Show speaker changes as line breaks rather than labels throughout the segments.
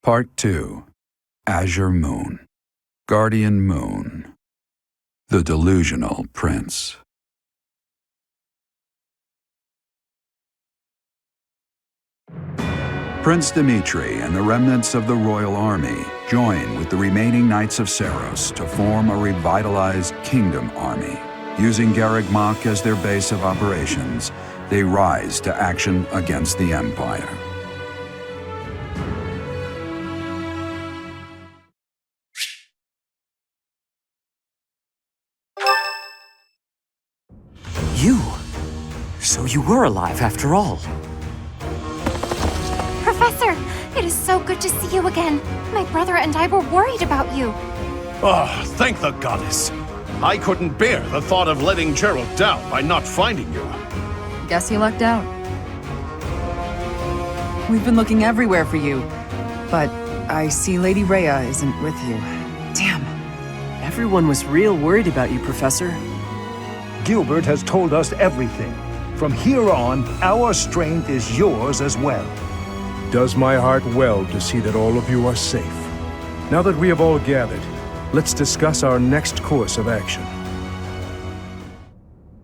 Part 2. Azure Moon. Guardian Moon. The Delusional Prince. Prince Dimitri and the remnants of the royal army join with the remaining Knights of Seiros to form a revitalized kingdom army. Using Garreg Mach as their base of operations, they rise to action against the Empire.
You? So you were alive after all.
Professor, it is so good to see you again. My brother and I were worried about you.
Oh, thank the goddess. I couldn't bear the thought of letting Gerald down by not finding you.
Guess he lucked out. We've been looking everywhere for you, but I see Lady Rhea isn't with you. Damn.
Everyone was real worried about you, Professor.
Gilbert has told us everything. From here on, our strength is yours as well.
Does my heart well to see that all of you are safe. Now that we have all gathered, let's discuss our next course of action.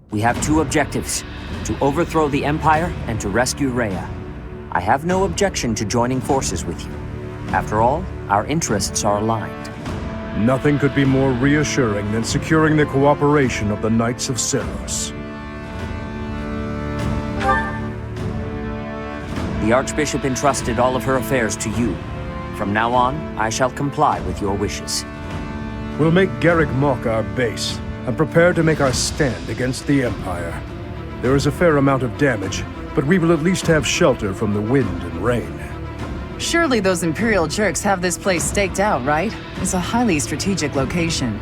We have two objectives: to overthrow the Empire and to rescue Rhea. I have no objection to joining forces with you. After all, our interests are aligned.
Nothing could be more reassuring than securing the cooperation of the Knights of Seiros.
The Archbishop entrusted all of her affairs to you. From now on, I shall comply with your wishes.
We'll make Garreg Mach our base, and prepare to make our stand against the Empire. There is a fair amount of damage, but we will at least have shelter from the wind and rain.
Surely those Imperial jerks have this place staked out, right? It's a highly strategic location.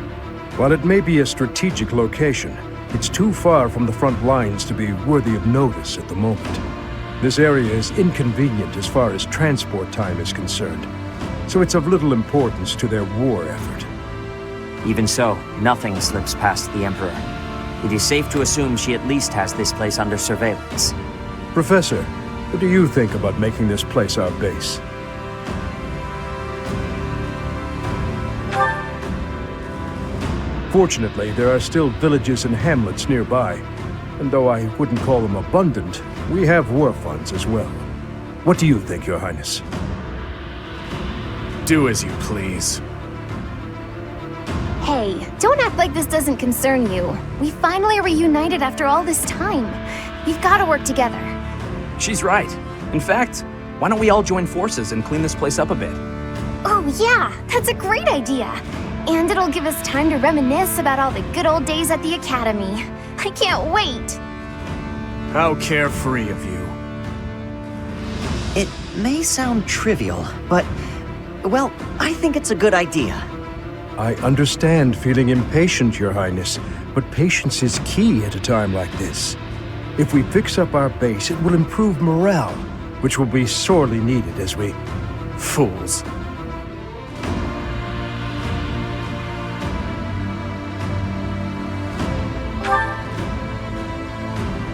While it may be a strategic location, it's too far from the front lines to be worthy of notice at the moment. This area is inconvenient as far as transport time is concerned, so it's of little importance to their war effort.
Even so, nothing slips past the Emperor. It is safe to assume she at least has this place under surveillance.
Professor, what do you think about making this place our base? Fortunately, there are still villages and hamlets nearby, and though I wouldn't call them abundant, we have war funds as well. What do you think, Your Highness?
Do as you please.
Hey, don't act like this doesn't concern you. We finally reunited after all this time. We've got to work together.
She's right. In fact, why don't we all join forces and clean this place up a bit?
Oh yeah, that's a great idea. And it'll give us time to reminisce about all the good old days at the Academy. I can't wait.
How carefree of you.
It may sound trivial, but, well, I think it's a good idea.
I understand feeling impatient, Your Highness, but patience is key at a time like this. If we fix up our base, it will improve morale, which will be sorely needed as we...
Fools.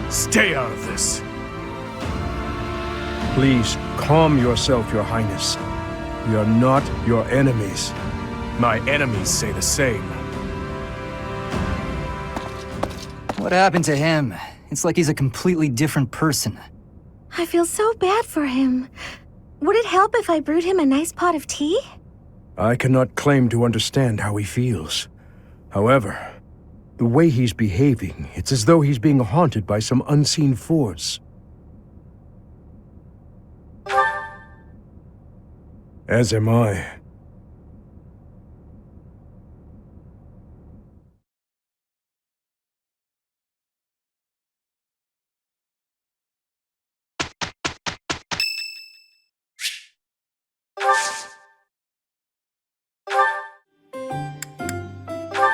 Stay out of this.
Please, calm yourself, Your Highness. We are not your enemies.
My enemies say the same.
What happened to him? It's like he's a completely different person.
I feel so bad for him. Would it help if I brewed him a nice pot of tea?
I cannot claim to understand how he feels. However, the way he's behaving, it's as though he's being haunted by some unseen force. As am I.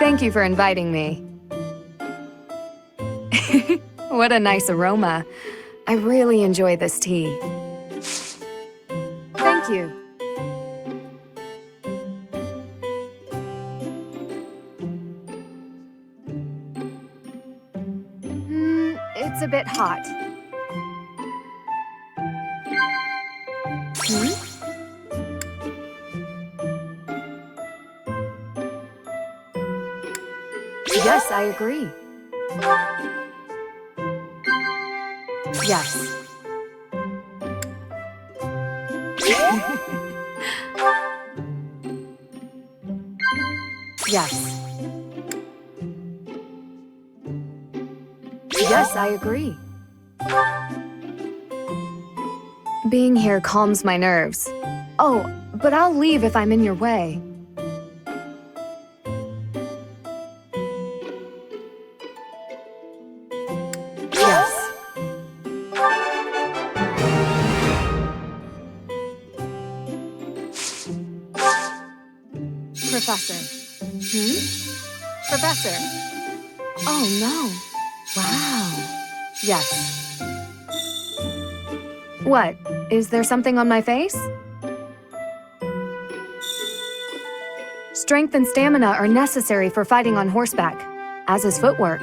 Thank you for inviting me. What a nice aroma. I really enjoy this tea. Thank you. It's a bit hot. Yes, I agree. Yes. Yes. Yes, I agree. Being here calms my nerves. Oh, but I'll leave if I'm in your way. Yes. Professor. Professor. Oh no. Wow. Yes. What? Is there something on my face? Strength and stamina are necessary for fighting on horseback, as is footwork.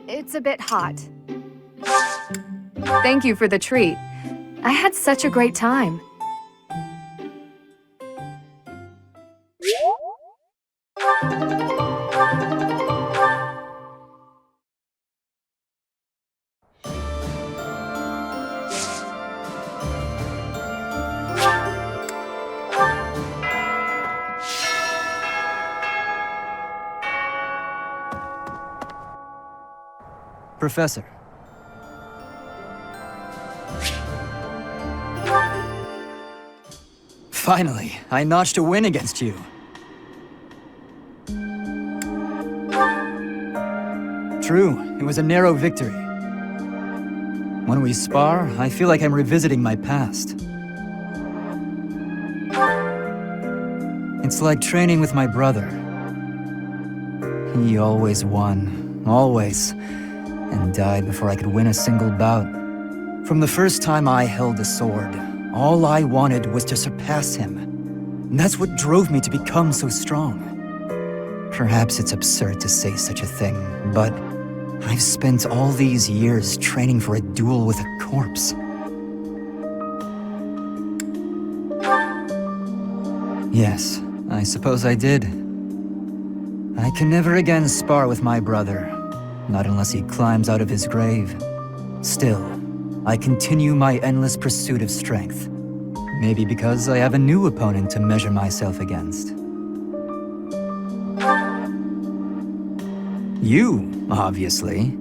It's a bit hot. Thank you for the treat. I had such a great time.
Professor. Finally, I notched a win against you. True, it was a narrow victory. When we spar, I feel like I'm revisiting my past. It's like training with my brother. He always won, always, and died before I could win a single bout. From the first time I held a sword, all I wanted was to surpass him. And that's what drove me to become so strong. Perhaps it's absurd to say such a thing, but I've spent all these years training for a duel with a corpse. Yes, I suppose I did. I can never again spar with my brother, not unless he climbs out of his grave. Still, I continue my endless pursuit of strength. Maybe because I have a new opponent to measure myself against. You, obviously.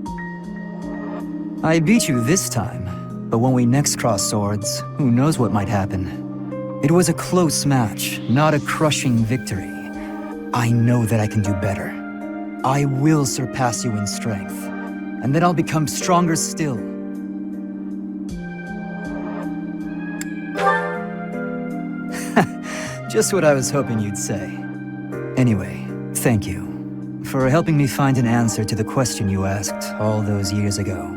I beat you this time, but when we next cross swords, who knows what might happen. It was a close match, not a crushing victory. I know that I can do better. I will surpass you in strength, and then I'll become stronger still. Just what I was hoping you'd say. Anyway, thank you for helping me find an answer to the question you asked all those years ago.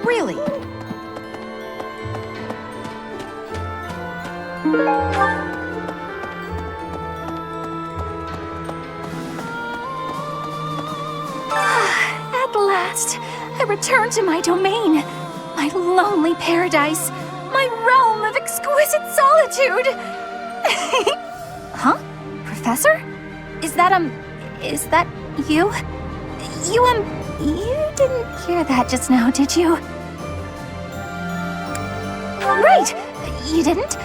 Really? At last, I return to my domain, my lonely paradise, my realm of exquisite solitude. Huh? Professor? Is that you? You didn't hear that just now, did you? Right! You didn't?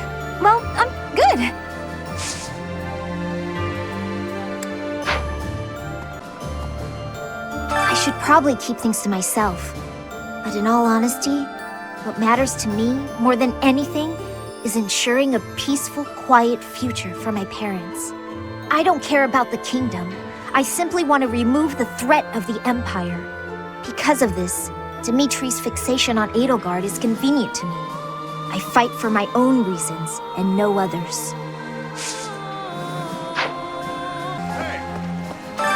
Well, I'm good. I should probably keep things to myself. But in all honesty, what matters to me, more than anything, is ensuring a peaceful, quiet future for my parents. I don't care about the kingdom. I simply want to remove the threat of the Empire. Because of this, Dimitri's fixation on Edelgard is convenient to me. I fight for my own reasons and no others.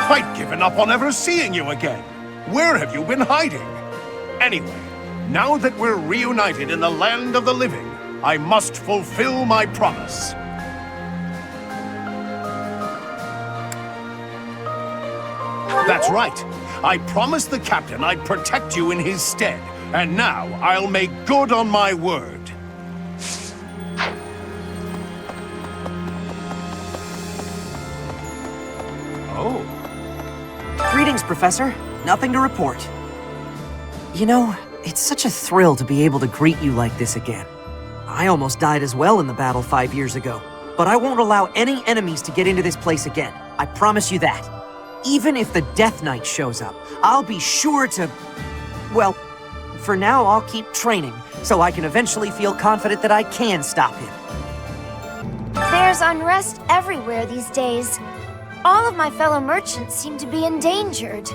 Quite given up on ever seeing you again. Where have you been hiding? Anyway, now that we're reunited in the land of the living, I must fulfill my promise. That's right. I promised the captain I'd protect you in his stead, and now I'll make good on my word.
Oh. Greetings, Professor. Nothing to report. You know, it's such a thrill to be able to greet you like this again. I almost died as well in the battle 5 years ago, but I won't allow any enemies to get into this place again. I promise you that. Even if the Death Knight shows up, I'll be sure to... Well, for now I'll keep training, so I can eventually feel confident that I can stop him.
There's unrest everywhere these days. All of my fellow merchants seem to be endangered.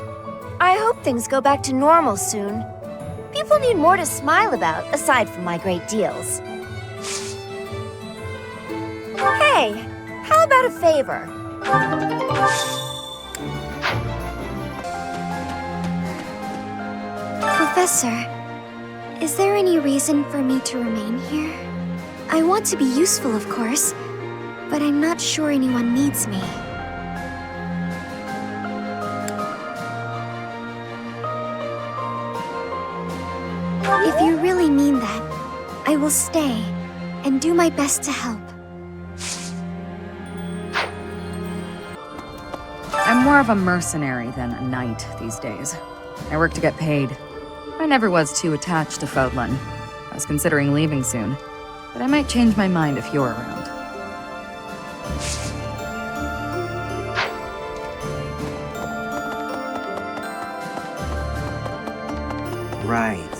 I hope things go back to normal soon. People need more to smile about, aside from my great deals. Hey, how about a favor? Professor, is there any reason for me to remain here? I want to be useful, of course, but I'm not sure anyone needs me. If you really mean that, I will stay and do my best to help.
I'm more of a mercenary than a knight these days. I work to get paid. I never was too attached to Fodlan. I was considering leaving soon, but I might change my mind if you're around.
Right.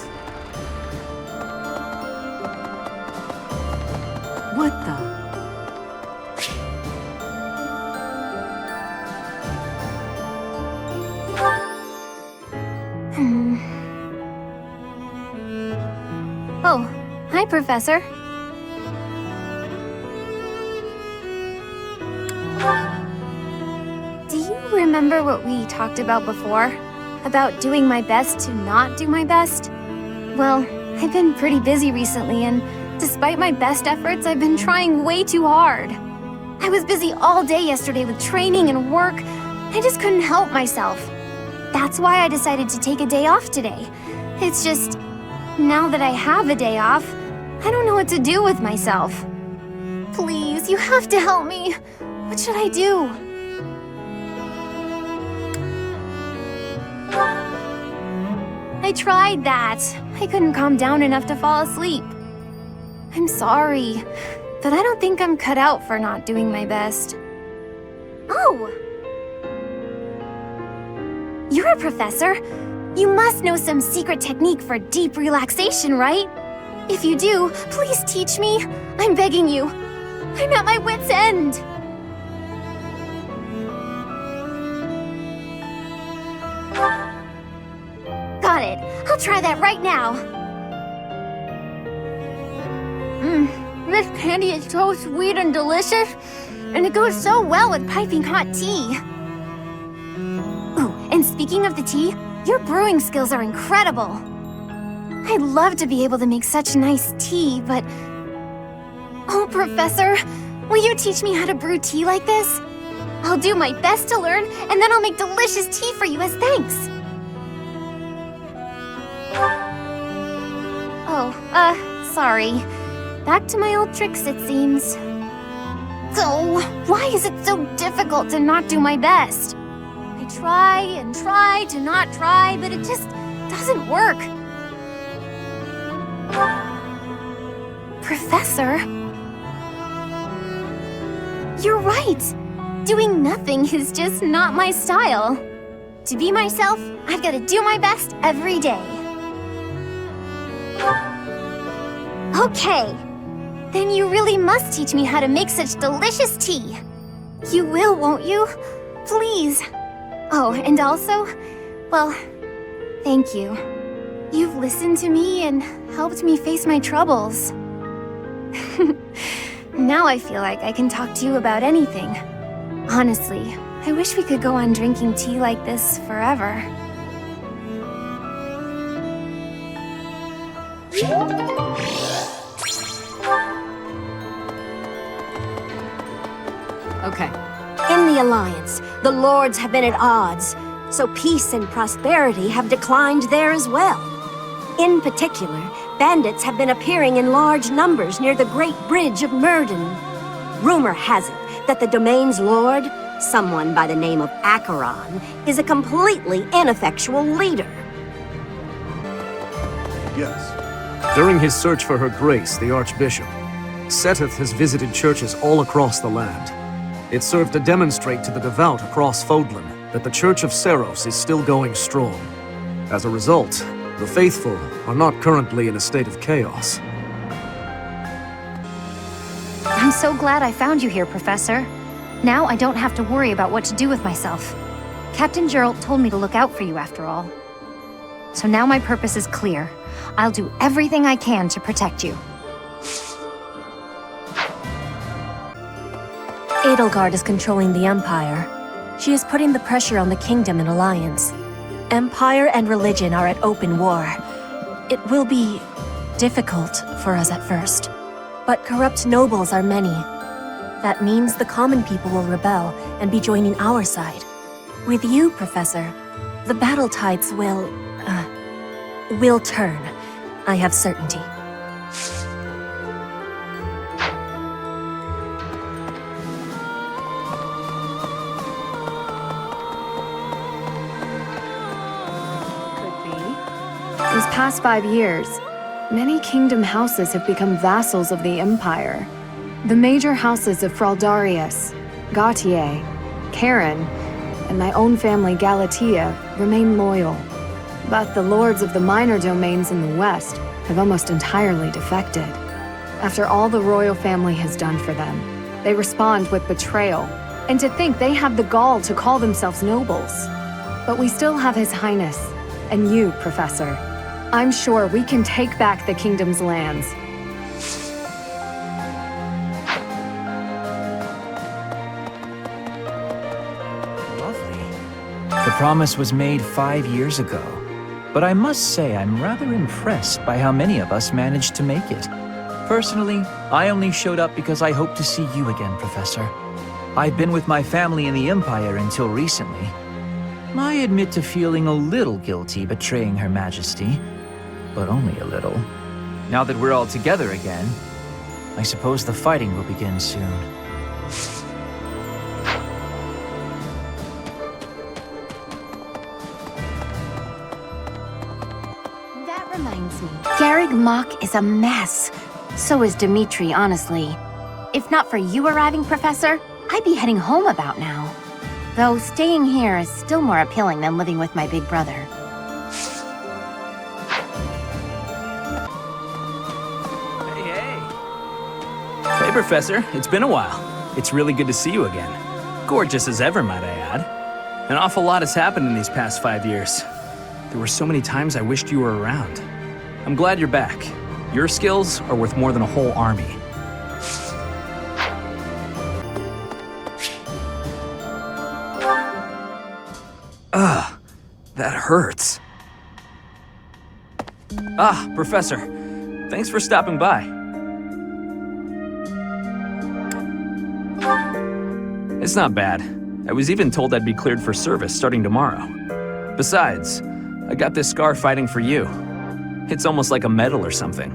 What the?
Oh, hi, Professor. Do you remember what we talked about before? About doing my best to not do my best? Well, I've been pretty busy recently, and despite my best efforts, I've been trying way too hard. I was busy all day yesterday with training and work. I just couldn't help myself. That's why I decided to take a day off today. It's just, now that I have a day off, I don't know what to do with myself. Please, you have to help me. What should I do? I tried that. I couldn't calm down enough to fall asleep. I'm sorry, but I don't think I'm cut out for not doing my best. Oh! You're a professor. You must know some secret technique for deep relaxation, right? If you do, please teach me. I'm begging you. I'm at my wit's end. Got it. I'll try that right now. This candy is so sweet and delicious, and it goes so well with piping hot tea. Ooh, and speaking of the tea, your brewing skills are incredible. I'd love to be able to make such nice tea, but... Oh, Professor, will you teach me how to brew tea like this? I'll do my best to learn, and then I'll make delicious tea for you as thanks. Oh, sorry. Back to my old tricks, it seems. So, why is it so difficult to not do my best? I try and try to not try, but it just doesn't work. Professor? You're right. Doing nothing is just not my style. To be myself, I've got to do my best every day. Okay. Then you really must teach me how to make such delicious tea. You will, won't you? Please. Oh, and also, well, thank you. You've listened to me and helped me face my troubles. Now I feel like I can talk to you about anything. Honestly, I wish we could go on drinking tea like this forever.
Okay.
In the Alliance, the Lords have been at odds, so peace and prosperity have declined there as well. In particular, bandits have been appearing in large numbers near the Great Bridge of Murden. Rumor has it that the domain's lord, someone by the name of Acheron, is a completely ineffectual leader.
Yes.
During his search for her grace, the Archbishop, Seteth has visited churches all across the land. It served to demonstrate to the devout across Fodlan that the Church of Seiros is still going strong. As a result, the faithful are not currently in a state of chaos.
I'm so glad I found you here, Professor. Now I don't have to worry about what to do with myself. Captain Geralt told me to look out for you after all. So now my purpose is clear. I'll do everything I can to protect you.
Edelgard is controlling the Empire. She is putting the pressure on the Kingdom and Alliance. Empire and religion are at open war. It will be difficult for us at first, but corrupt nobles are many. That means the common people will rebel and be joining our side. With you, Professor, the battle tides will turn. I have certainty.
These past 5 years, many kingdom houses have become vassals of the Empire. The major houses of Fraldarius, Gautier, Karen, and my own family Galatea remain loyal. But the lords of the minor domains in the west have almost entirely defected. After all the royal family has done for them, they respond with betrayal. And to think they have the gall to call themselves nobles. But we still have His Highness, and you, Professor. I'm sure we can take back the kingdom's lands.
Lovely. The promise was made 5 years ago, but I must say I'm rather impressed by how many of us managed to make it. Personally, I only showed up because I hope to see you again, Professor. I've been with my family in the Empire until recently. I admit to feeling a little guilty betraying Her Majesty, but only a little. Now that we're all together again, I suppose the fighting will begin soon.
That reminds me, Garreg Mach is a mess. So is Dimitri, honestly. If not for you arriving, Professor, I'd be heading home about now. Though staying here is still more appealing than living with my big brother.
Hey, Professor. It's been a while. It's really good to see you again. Gorgeous as ever, might I add. An awful lot has happened in these past 5 years. There were so many times I wished you were around. I'm glad you're back. Your skills are worth more than a whole army. Ugh, that hurts. Ah, Professor. Thanks for stopping by. It's not bad. I was even told I'd be cleared for service starting tomorrow. Besides, I got this scar fighting for you. It's almost like a medal or something.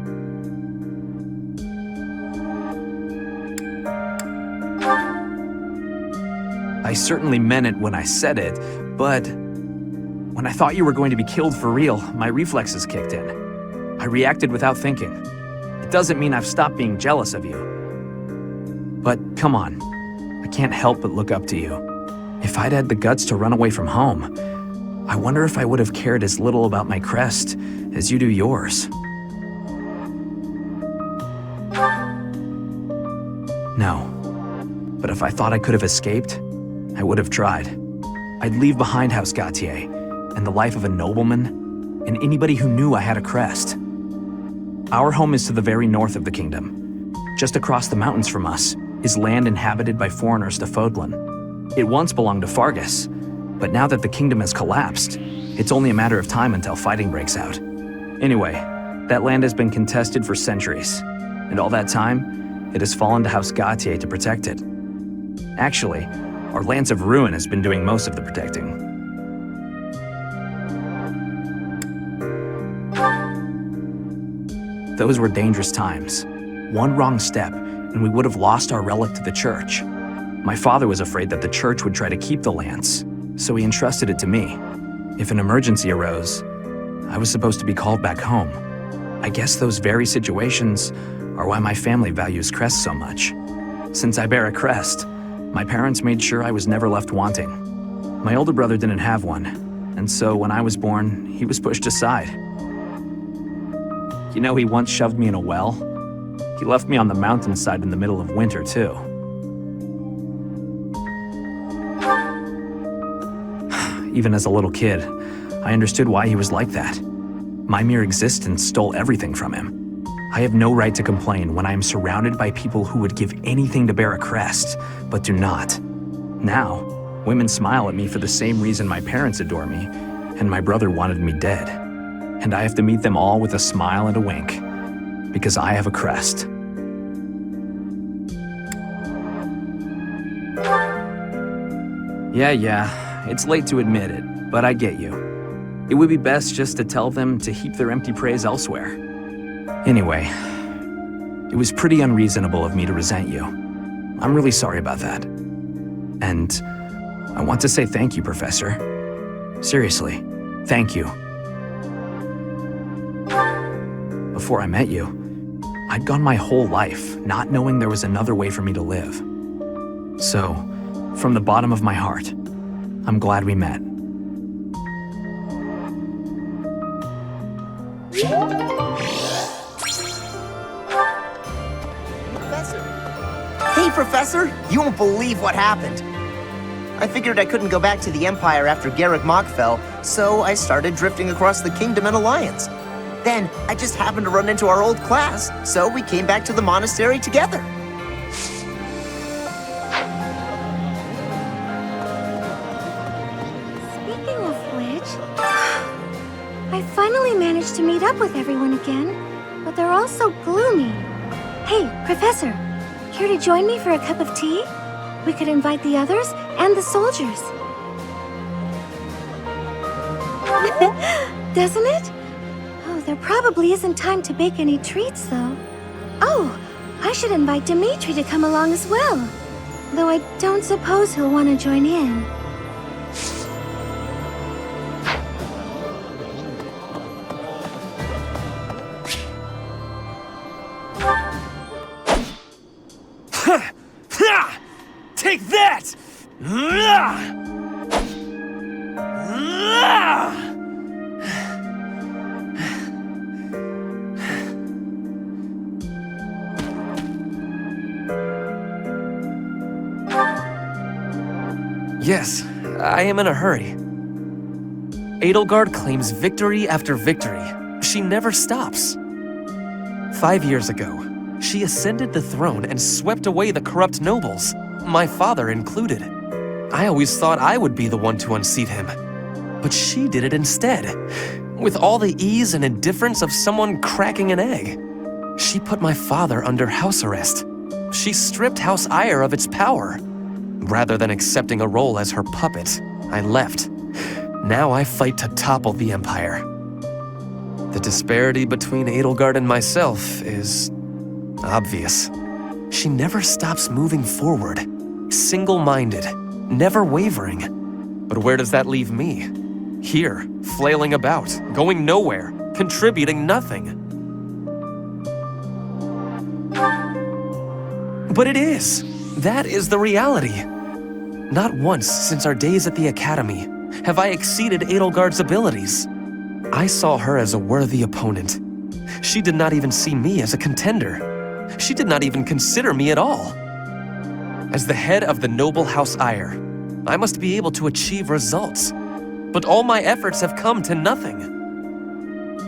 I certainly meant it when I said it, but when I thought you were going to be killed for real, my reflexes kicked in. I reacted without thinking. It doesn't mean I've stopped being jealous of you. But come on, I can't help but look up to you. If I'd had the guts to run away from home, I wonder if I would have cared as little about my crest as you do yours. No, but if I thought I could have escaped, I would have tried. I'd leave behind House Gautier, and the life of a nobleman, and anybody who knew I had a crest. Our home is to the very north of the kingdom. Just across the mountains from us is land inhabited by foreigners to Fodlan. It once belonged to Fargus, but now that the kingdom has collapsed, it's only a matter of time until fighting breaks out. Anyway, That land has been contested for centuries, and all that time, it has fallen to House Gautier to protect it. Actually, our Lance of Ruin has been doing most of the protecting. Those were dangerous times. One wrong step, and we would have lost our relic to the church. My father was afraid that the church would try to keep the lance, so he entrusted it to me. If an emergency arose, I was supposed to be called back home. I guess those very situations are why my family values crests so much. Since I bear a crest, my parents made sure I was never left wanting. My older brother didn't have one, and so when I was born, he was pushed aside. You know, he once shoved me in a well. He left me on the mountainside in the middle of winter, too. Even as a little kid, I understood why he was like that. My mere existence stole everything from him. I have no right to complain when I am surrounded by people who would give anything to bear a crest, but do not. Now, women smile at me for the same reason my parents adore me, and my brother wanted me dead. And I have to meet them all with a smile and a wink, because I have a crest. Yeah, it's late to admit it, but I get you. It would be best just to tell them to heap their empty praise elsewhere. Anyway, it was pretty unreasonable of me to resent you. I'm really sorry about that. And I want to say thank you, Professor. Seriously, thank you. Before I met you, I'd gone my whole life not knowing there was another way for me to live. So, from the bottom of my heart, I'm glad we met.
Hey, Professor! You won't believe what happened. I figured I couldn't go back to the Empire after Garreg Mach fell, so I started drifting across the Kingdom and Alliance. Then, I just happened to run into our old class, so we came back to the monastery together.
Speaking of which, I finally managed to meet up with everyone again, but they're all so gloomy. Hey, Professor, care to join me for a cup of tea? We could invite the others and the soldiers. Doesn't it? Oh, there probably isn't time to bake any treats, though. Oh, I should invite Dimitri to come along as well. Though I don't suppose he'll want to join in.
Take that! Yes, I am in a hurry. Edelgard claims victory after victory. She never stops. 5 years ago, she ascended the throne and swept away the corrupt nobles, my father included. I always thought I would be the one to unseat him. But she did it instead, with all the ease and indifference of someone cracking an egg. She put my father under house arrest. She stripped House Eyre of its power. Rather than accepting a role as her puppet, I left. Now I fight to topple the Empire. The disparity between Edelgard and myself is obvious. She never stops moving forward, single-minded, never wavering. But where does that leave me? Here, flailing about, going nowhere, contributing nothing. But it is. That is the reality. Not once since our days at the Academy have I exceeded Edelgard's abilities. I saw her as a worthy opponent. She did not even see me as a contender. She did not even consider me at all. As the head of the noble House Eyre, I must be able to achieve results. But all my efforts have come to nothing.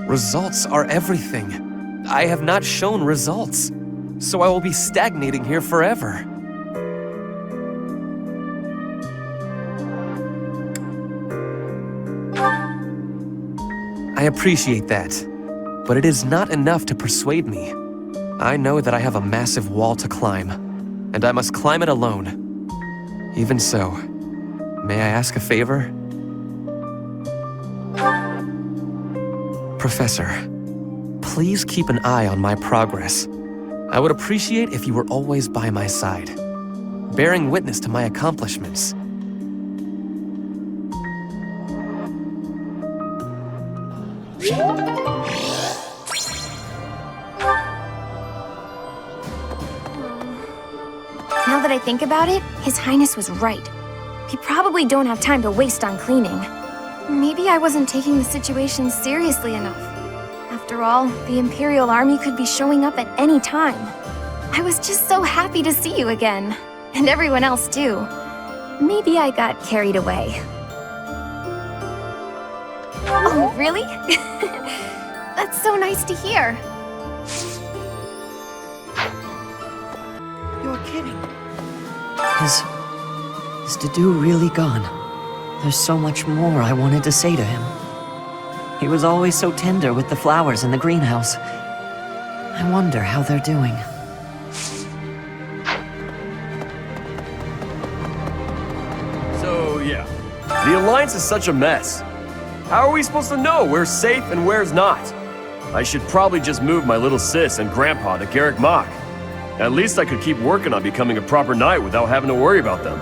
Results are everything. I have not shown results, so I will be stagnating here forever. I appreciate that.
but it is not enough to persuade me. I know that I have a massive wall to climb, and I must climb it alone. Even so, may I ask a favor? Professor, please keep an eye on my progress. I would appreciate if you were always by my side, bearing witness to my accomplishments.
Now that I think about it, His Highness was right. We probably don't have time to waste on cleaning. Maybe I wasn't taking the situation seriously enough. After all, the Imperial Army could be showing up at any time. I was just so happy to see you again. And everyone else too. Maybe I got carried away. Oh, really? That's so nice to hear.
You're kidding. Is Dedu really gone? There's so much more I wanted to say to him. He was always so tender with the flowers in the greenhouse. I wonder how they're doing.
So, yeah. The Alliance is such a mess. How are we supposed to know where's safe and where's not? I should probably just move my little sis and grandpa to Garreg Mach. At least I could keep working on becoming a proper knight without having to worry about them.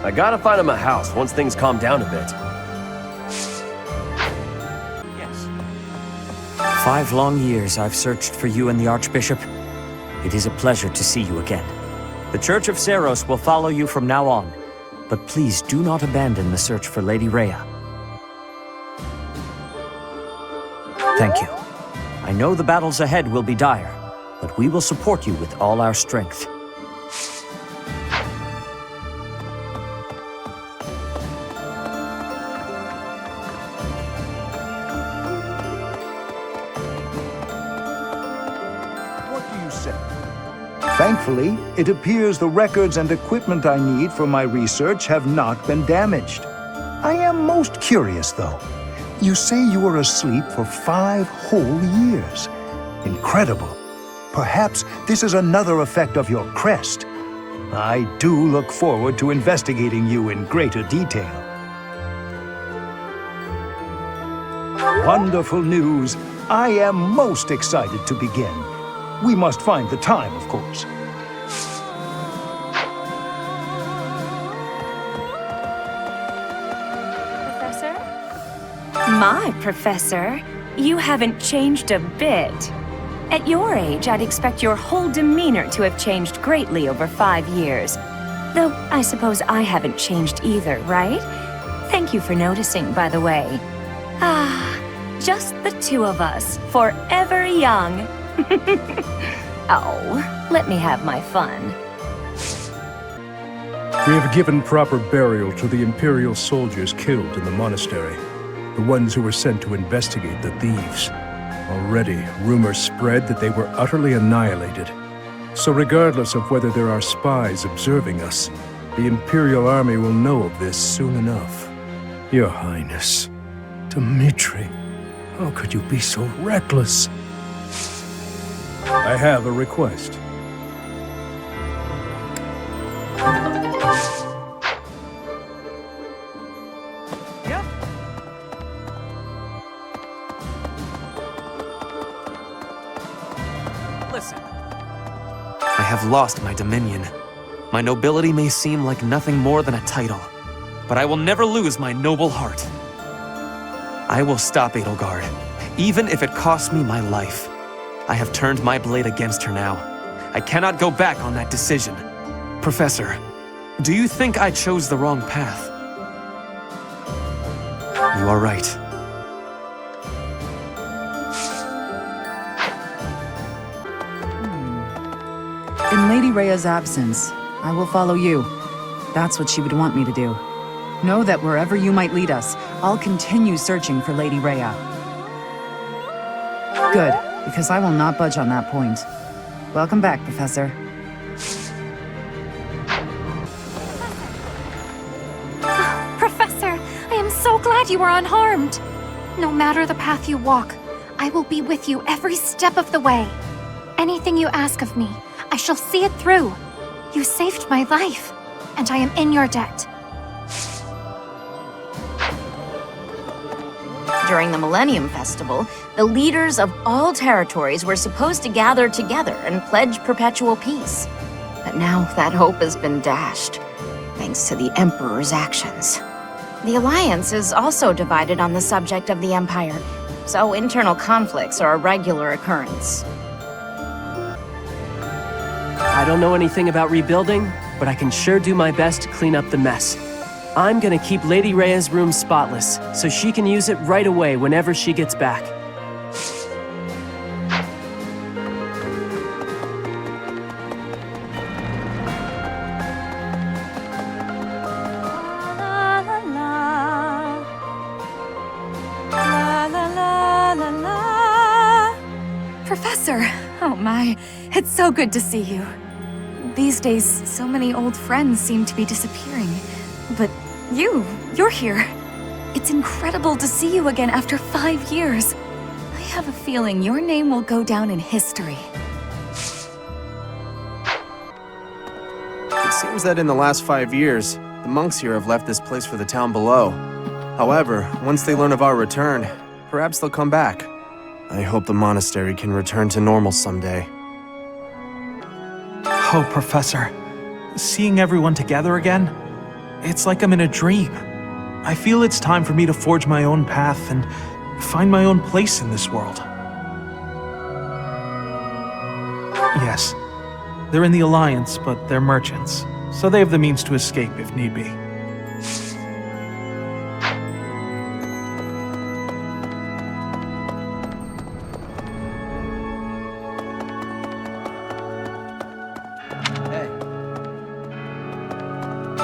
I gotta find him a house once things calm down a bit.
Yes. 5 long years I've searched for you and the Archbishop. It is a pleasure to see you again. The Church of Seiros will follow you from now on, but please do not abandon the search for Lady Rhea. Thank you. I know the battles ahead will be dire, but we will support you with all our strength.
What do you say? Thankfully, it appears the records and equipment I need for my research have not been damaged. I am most curious, though. You say you were asleep for 5 whole years. Incredible. Perhaps this is another effect of your crest. I do look forward to investigating you in greater detail. Wonderful news. I am most excited to begin. We must find the time, of course.
Professor? My professor, you haven't changed a bit. At your age, I'd expect your whole demeanor to have changed greatly over 5 years. Though, I suppose I haven't changed either, right? Thank you for noticing, by the way. Ah, just the two of us, forever young. Oh, let me have my fun.
We have given proper burial to the Imperial soldiers killed in the monastery, the ones who were sent to investigate the thieves. Already, rumors spread that they were utterly annihilated. So regardless of whether there are spies observing us, the Imperial Army will know of this soon enough. Your Highness, Dimitri, how could you be so reckless? I have a request.
Listen. I have lost my dominion. My nobility may seem like nothing more than a title, but I will never lose my noble heart. I will stop Edelgard, even if it costs me my life. I have turned my blade against her now. I cannot go back on that decision. Professor, do you think I chose the wrong path? You are right.
In Lady Rhea's absence, I will follow you. That's what she would want me to do. Know that wherever you might lead us, I'll continue searching for Lady Rhea. Good, because I will not budge on that point. Welcome back, Professor.
Professor, I am so glad you are unharmed. No matter the path you walk,
I will be with you every step of the way. Anything you ask of me, I shall see it through. You saved my life, and I am in your debt.
During the Millennium Festival, the leaders of all territories were supposed to gather together and pledge perpetual peace. But now that hope has been dashed, thanks to the Emperor's actions. The Alliance is also divided on the subject of the Empire, so internal conflicts are a regular occurrence.
I don't know anything about rebuilding, but I can sure do my best to clean up the mess. I'm gonna keep Lady Rhea's room spotless, so she can use it right away whenever she gets back.
Professor! Oh my, it's so good to see you. These days, so many old friends seem to be disappearing. But you're here. It's incredible to see you again after 5 years. I have a feeling your name will go down in history.
It seems that in the last 5 years, the monks here have left this place for the town below. However, once they learn of our return, perhaps they'll come back. I hope the monastery can return to normal someday.
Oh, Professor. Seeing everyone together again, it's like I'm in a dream. I feel it's time for me to forge my own path and find my own place in this world. Yes, they're in the Alliance, but they're merchants, so they have the means to escape if need be.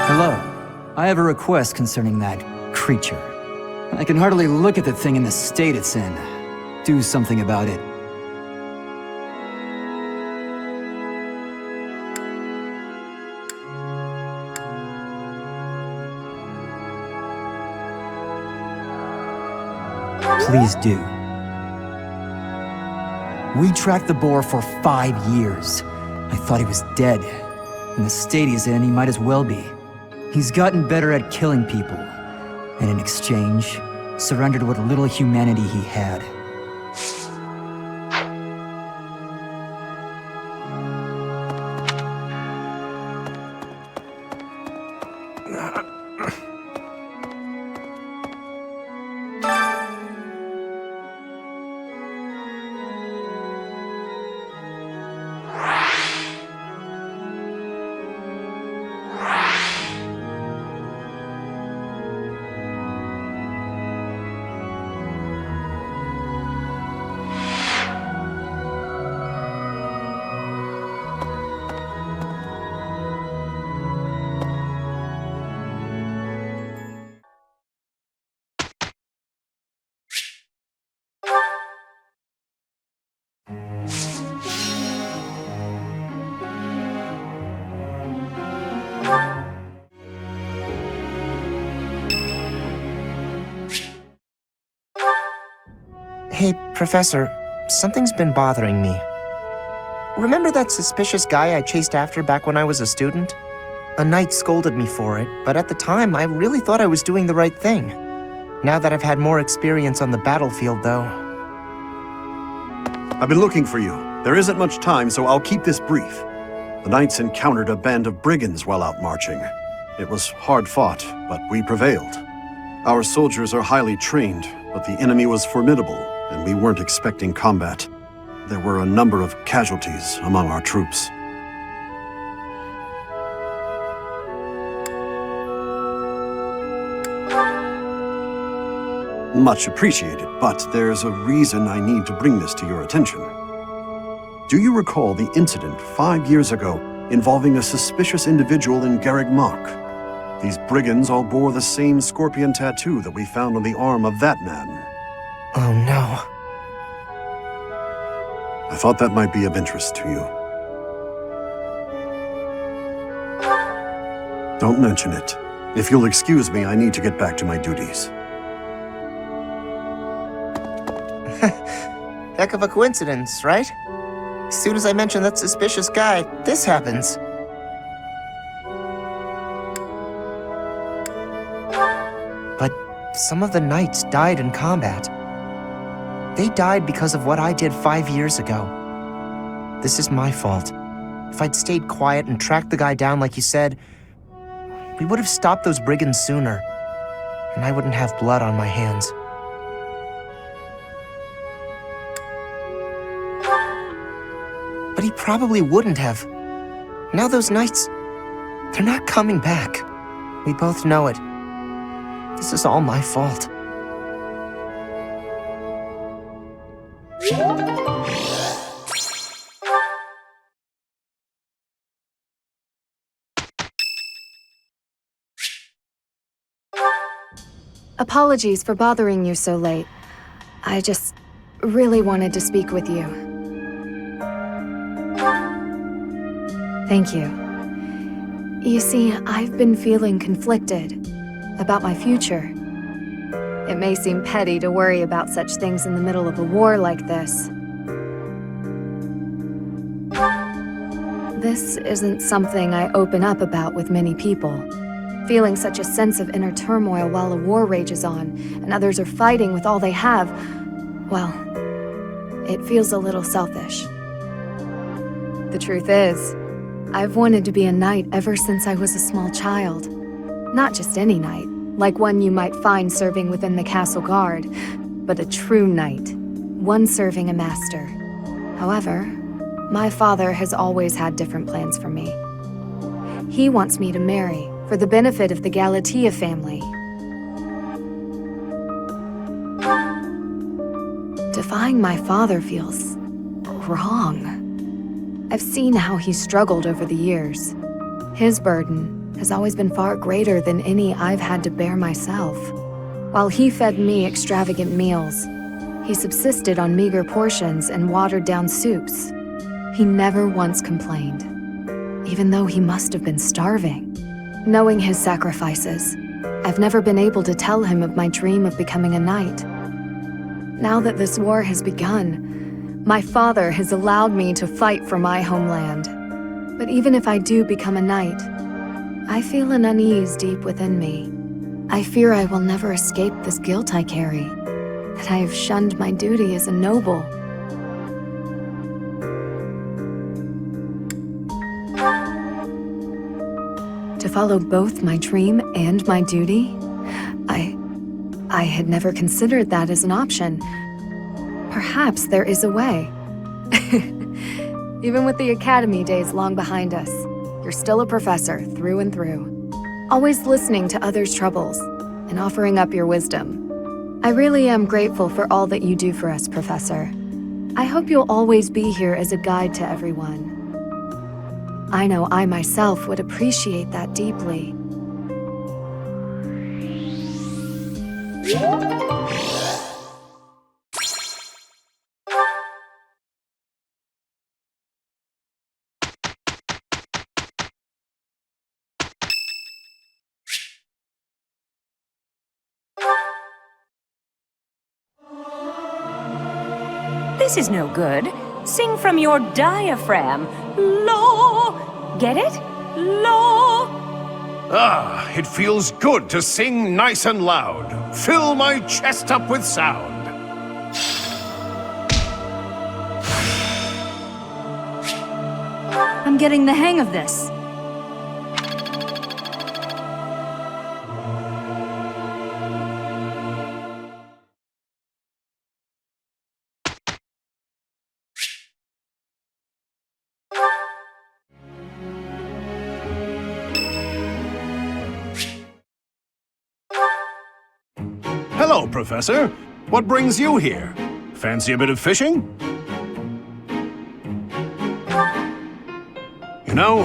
Hello. I have a request concerning that creature. I can hardly look at the thing in the state it's in. Do something about it. Please do. We tracked the boar for 5 years. I thought he was dead. In the state he's in, he might as well be. He's gotten better at killing people, and in exchange, surrendered what little humanity he had.
Hey, Professor, something's been bothering me. Remember that suspicious guy I chased after back when I was a student? A knight scolded me for it, but at the time I really thought I was doing the right thing. Now that I've had more experience on the battlefield, though...
I've been looking for you. There isn't much time, so I'll keep this brief. The Knights encountered a band of brigands while out marching. It was hard fought, but we prevailed. Our soldiers are highly trained, but the enemy was formidable, and we weren't expecting combat. There were a number of casualties among our troops. Much appreciated, but there's a reason I need to bring this to your attention. Do you recall the incident 5 years ago involving a suspicious individual in Garreg Mach? These brigands all bore the same scorpion tattoo that we found on the arm of that man.
Oh no.
I thought that might be of interest to you. Don't mention it. If you'll excuse me, I need to get back to my duties.
Heck of a coincidence, right? As soon as I mention that suspicious guy, this happens. But some of the knights died in combat. They died because of what I did 5 years ago. This is my fault. If I'd stayed quiet and tracked the guy down like you said, we would have stopped those brigands sooner, and I wouldn't have blood on my hands. But he probably wouldn't have. Now those knights, they're not coming back. We both know it. This is all my fault.
Apologies for bothering you so late. I just really wanted to speak with you. Thank you. You see, I've been feeling conflicted about my future. It may seem petty to worry about such things in the middle of a war like this. This isn't something I open up about with many people. Feeling such a sense of inner turmoil while a war rages on, and others are fighting with all they have, well, it feels a little selfish. The truth is, I've wanted to be a knight ever since I was a small child. Not just any knight, like one you might find serving within the castle guard, but a true knight, one serving a master. However, my father has always had different plans for me. He wants me to marry, for the benefit of the Galatea family. Defying my father feels wrong. I've seen how he's struggled over the years. His burden has always been far greater than any I've had to bear myself. While he fed me extravagant meals, he subsisted on meager portions and watered-down soups. He never once complained, even though he must have been starving. Knowing his sacrifices, I've never been able to tell him of my dream of becoming a knight. Now that this war has begun, my father has allowed me to fight for my homeland. But even if I do become a knight, I feel an unease deep within me. I fear I will never escape this guilt I carry, that I have shunned my duty as a noble. To follow both my dream and my duty? I had never considered that as an option. Perhaps there is a way. Even with the academy days long behind us, you're still a professor through and through. Always listening to others' troubles and offering up your wisdom. I really am grateful for all that you do for us, Professor. I hope you'll always be here as a guide to everyone. I know I myself would appreciate that deeply.
This is no good. Sing from your diaphragm. Lo! Get it? Lo!
Ah, it feels good to sing nice and loud. Fill my chest up with sound.
I'm getting the hang of this.
Hello, Professor. What brings you here? Fancy a bit of fishing? You know,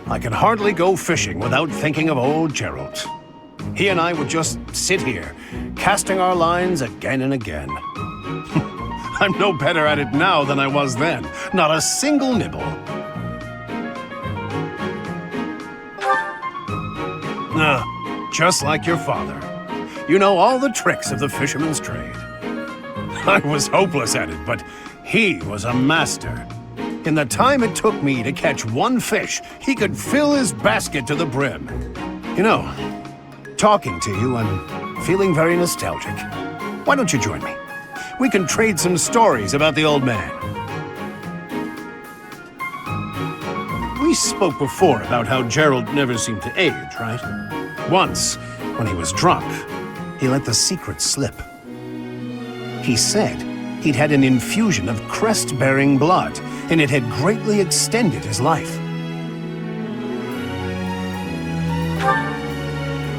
I can hardly go fishing without thinking of old Gerald. He and I would just sit here, casting our lines again and again. I'm no better at it now than I was then. Not a single nibble. Just like your father. You know all the tricks of the fisherman's trade. I was hopeless at it, but He was a master. In the time it took me to catch one fish, he could fill his basket to the brim. You know, talking to you, I'm feeling very nostalgic. Why don't you join me? We can trade some stories about the old man. We spoke before about how Gerald never seemed to age, right? Once, when he was drunk, he let the secret slip. He said he'd had an infusion of crest-bearing blood, and it had greatly extended his life.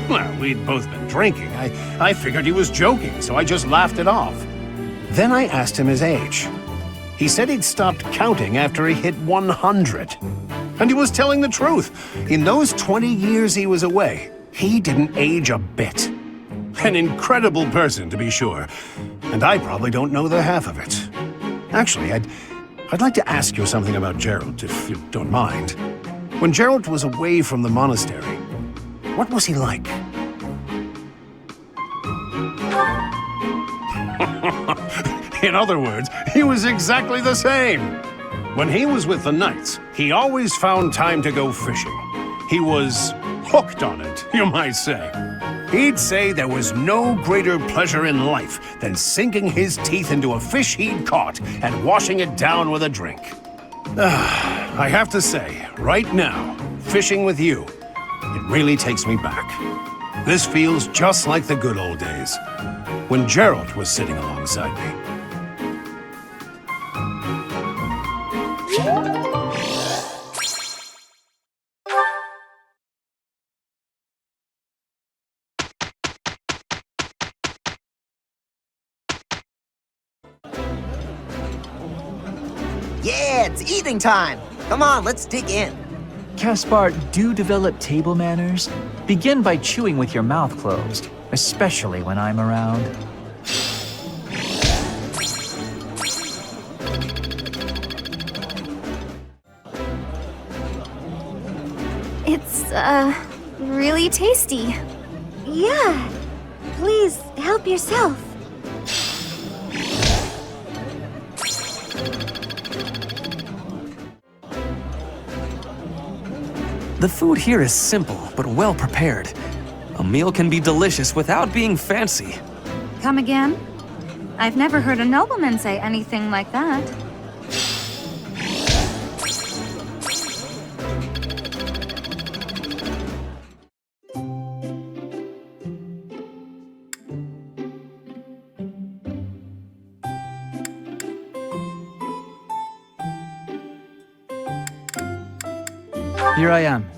Well, we'd both been drinking. I figured he was joking, so I just laughed it off. Then I asked him his age. He said he'd stopped counting after he hit 100. And he was telling the truth. In those 20 years he was away, he didn't age a bit. An incredible person, to be sure. And I probably don't know the half of it. Actually, I'd like to ask you something about Gerald, if you don't mind. When Gerald was away from the monastery, what was he like? In other words, he was exactly the same. When he was with the Knights, he always found time to go fishing. He was hooked on it, you might say. He'd say there was no greater pleasure in life than sinking his teeth into a fish he'd caught and washing it down with a drink. I have to say, right now, fishing with you, it really takes me back. This feels just like the good old days, when Gerald was sitting alongside me.
Yeah, it's evening time. Come on, let's dig in.
Caspar, do develop table manners. Begin by chewing with your mouth closed, especially when I'm around.
It's, really tasty. Yeah. Please, help yourself.
The food here is simple, but well prepared. A meal can be delicious without being fancy.
Come again? I've never heard a nobleman say anything like that.
Here I am.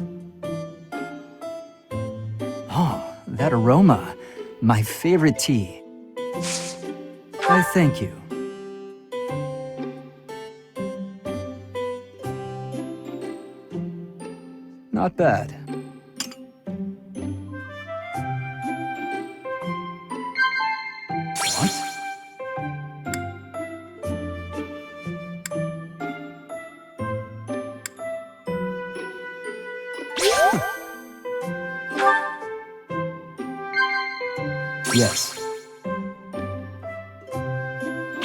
Oh, that aroma. My favorite tea. I thank you. Not bad. What? Yes.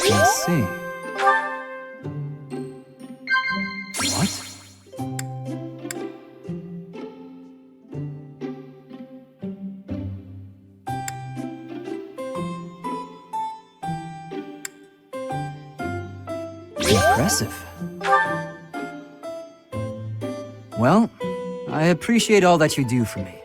I see. What? Impressive. Well, I appreciate all that you do for me.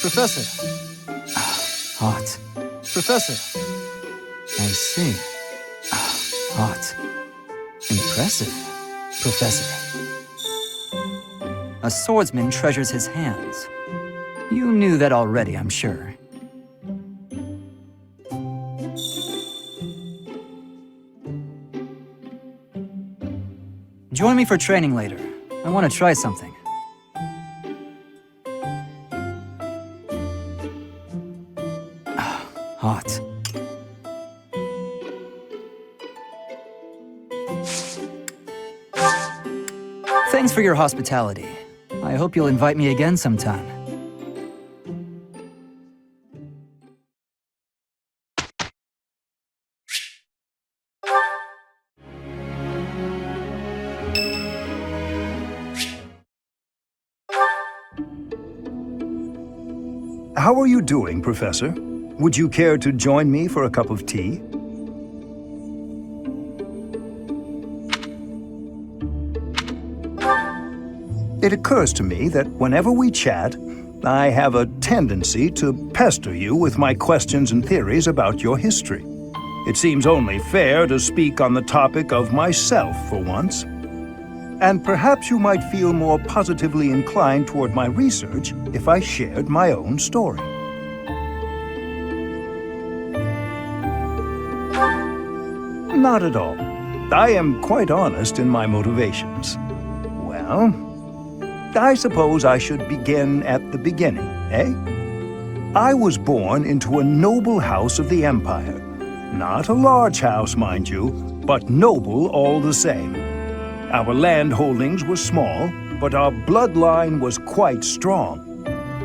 Professor. Hot. Professor. I see. Hot. Impressive. Professor. A swordsman treasures his hands. You knew that already, I'm sure. Join me for training later. I want to try something. Hot. Thanks for your hospitality. I hope you'll invite me again sometime.
How are you doing, Professor? Would you care to join me for a cup of tea? It occurs to me that whenever we chat, I have a tendency to pester you with my questions and theories about your history. It seems only fair to speak on the topic of myself for once. And perhaps you might feel more positively inclined toward my research if I shared my own story. Not at all. I am quite honest in my motivations. Well, I suppose I should begin at the beginning, eh? I was born into a noble house of the Empire. Not a large house, mind you, but noble all the same. Our land holdings were small, but our bloodline was quite strong.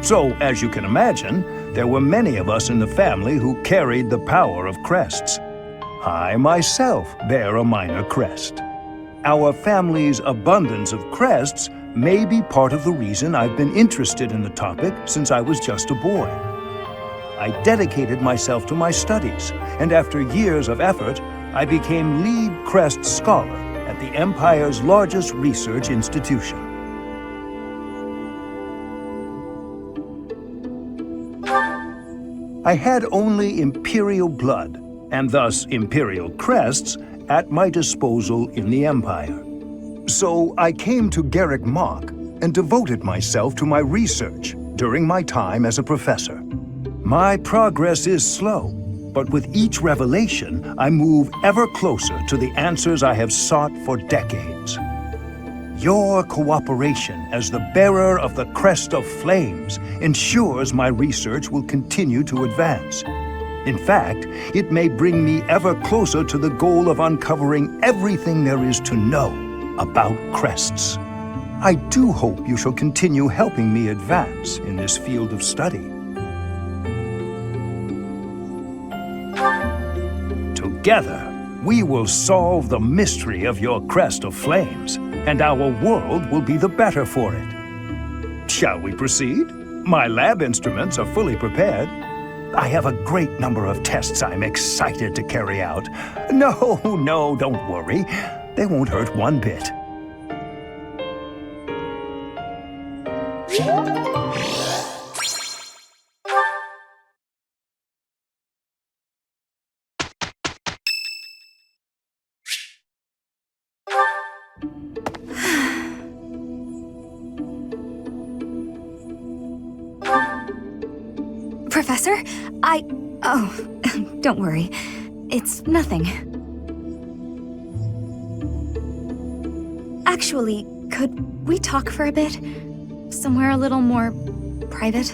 So, as you can imagine, there were many of us in the family who carried the power of crests. I myself bear a minor crest. Our family's abundance of crests may be part of the reason I've been interested in the topic since I was just a boy. I dedicated myself to my studies, and after years of effort, I became lead crest scholar at the Empire's largest research institution. I had only Imperial blood, and thus Imperial crests, at my disposal in the Empire. So I came to Garreg Mach and devoted myself to my research during my time as a professor. My progress is slow, but with each revelation, I move ever closer to the answers I have sought for decades. Your cooperation as the bearer of the Crest of Flames ensures my research will continue to advance. In fact, it may bring me ever closer to the goal of uncovering everything there is to know about crests. I do hope you shall continue helping me advance in this field of study. Together, we will solve the mystery of your Crest of Flames, and our world will be the better for it. Shall we proceed? My lab instruments are fully prepared. I have a great number of tests I'm excited to carry out. No, don't worry. They won't hurt one bit.
Professor, Oh, don't worry. It's nothing. Actually, could we talk for a bit? Somewhere a little more private?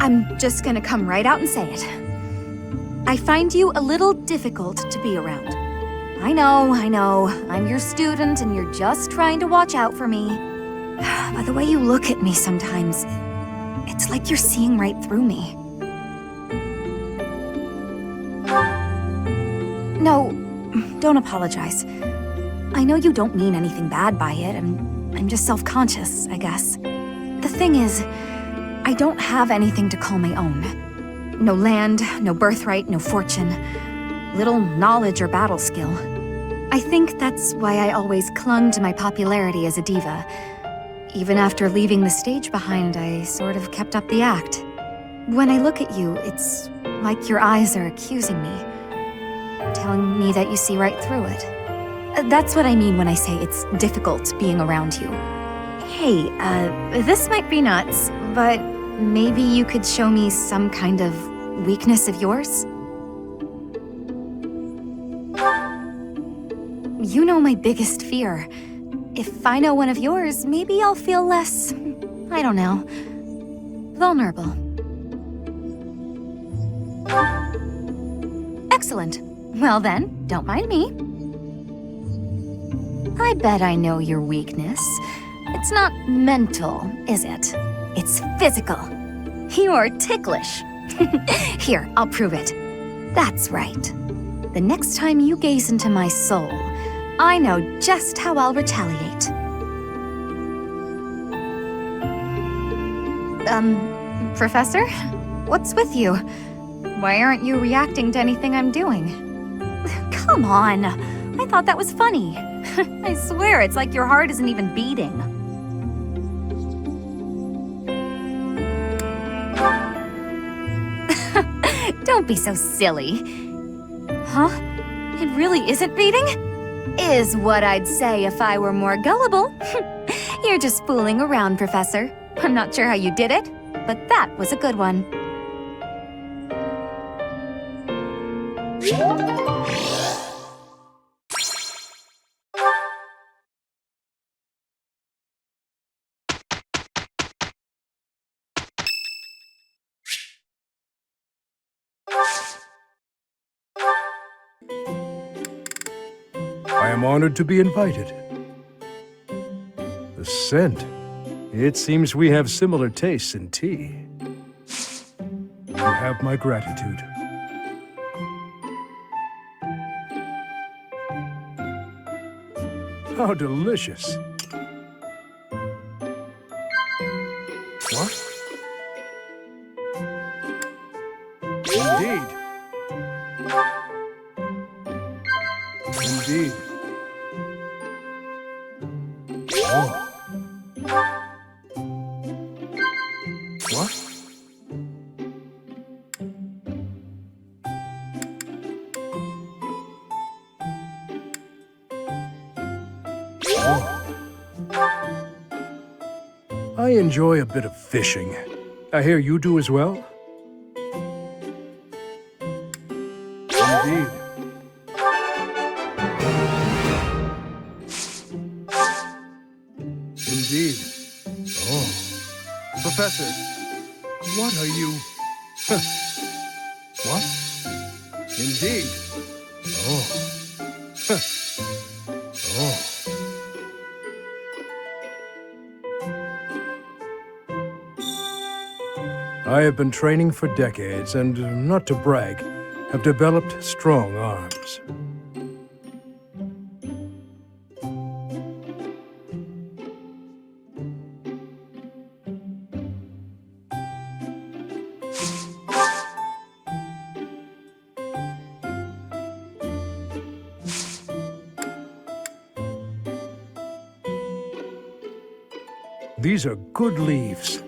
I'm just gonna come right out and say it. I find you a little difficult to be around. I know. I'm your student and you're just trying to watch out for me. By the way you look at me sometimes, it's like you're seeing right through me. No, don't apologize. I know you don't mean anything bad by it, I'm just self-conscious, I guess. The thing is, I don't have anything to call my own. No land, no birthright, no fortune. Little knowledge or battle skill. I think that's why I always clung to my popularity as a diva. Even after leaving the stage behind, I sort of kept up the act. When I look at you, it's like your eyes are accusing me. Telling me that you see right through it. That's what I mean when I say it's difficult being around you. Hey, this might be nuts, but maybe you could show me some kind of weakness of yours? You know my biggest fear. If I know one of yours, maybe I'll feel less, I don't know, vulnerable.
Excellent. Well then, don't mind me. I bet I know your weakness. It's not mental, is it? It's physical. You're ticklish. Here, I'll prove it. That's right. The next time you gaze into my soul, I know just how I'll retaliate. Professor? What's with you? Why aren't you reacting to anything I'm doing? Come on! I thought that was funny. I swear, it's like your heart isn't even beating. Don't be so silly. Huh? It really isn't beating? Is what I'd say if I were more gullible. You're just fooling around, Professor. I'm not sure how you did it, but that was a good one.
I am honored to be invited. The scent. It seems we have similar tastes in tea. You have my gratitude. How delicious. What? Indeed. Indeed. Oh. What? I enjoy a bit of fishing. I hear you do as well? Indeed. Indeed. Oh. Professor, what are you... What? Indeed. Oh. Oh. I have been training for decades and, not to brag, have developed strong arms. These are good leaves.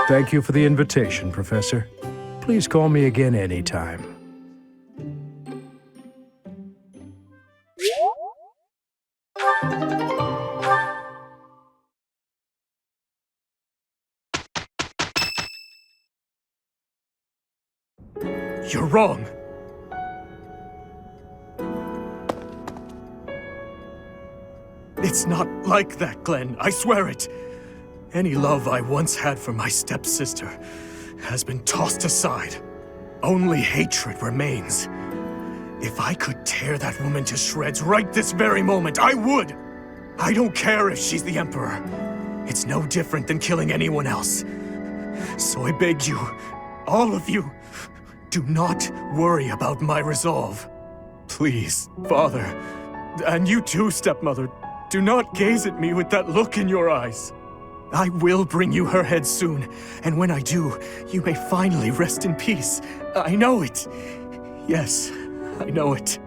Thank you for the invitation, Professor. Please call me again anytime.
You're wrong. It's not like that, Glenn. I swear it. Any love I once had for my stepsister has been tossed aside. Only hatred remains. If I could tear that woman to shreds right this very moment, I would! I don't care if she's the Emperor. It's no different than killing anyone else. So I beg you, all of you, do not worry about my resolve. Please, Father, and you too, stepmother, do not gaze at me with that look in your eyes. I will bring you her head soon, and when I do, you may finally rest in peace. I know it. Yes, I know it.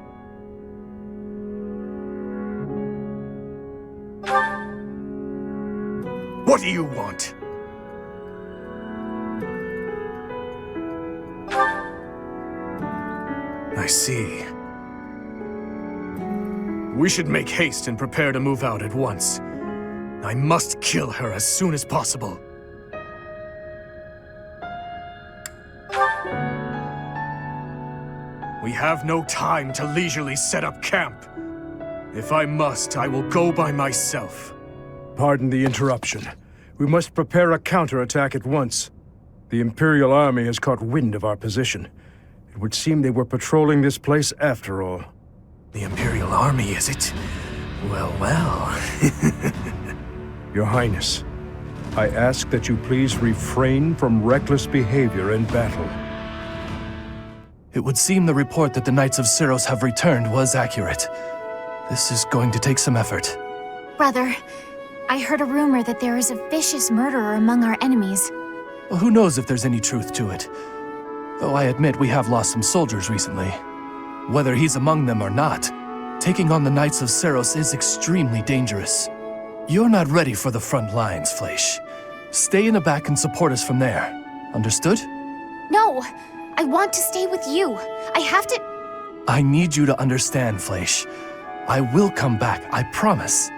What do you want? I see. We should make haste and prepare to move out at once. I must kill her as soon as possible. We have no time to leisurely set up camp. If I must, I will go by myself.
Pardon the interruption. We must prepare a counterattack at once. The Imperial Army has caught wind of our position. It would seem they were patrolling this place after all.
The Imperial Army, is it? Well, well.
Your Highness, I ask that you please refrain from reckless behavior in battle.
It would seem the report that the Knights of Seiros have returned was accurate. This is going to take some effort.
Brother, I heard a rumor that there is a vicious murderer among our enemies.
Well, who knows if there's any truth to it? Though I admit we have lost some soldiers recently. Whether he's among them or not, taking on the Knights of Seiros is extremely dangerous. You're not ready for the front lines, Fleisch. Stay in the back and support us from there. Understood?
No! I want to stay with you. I have to...
I need you to understand, Fleisch. I will come back, I promise.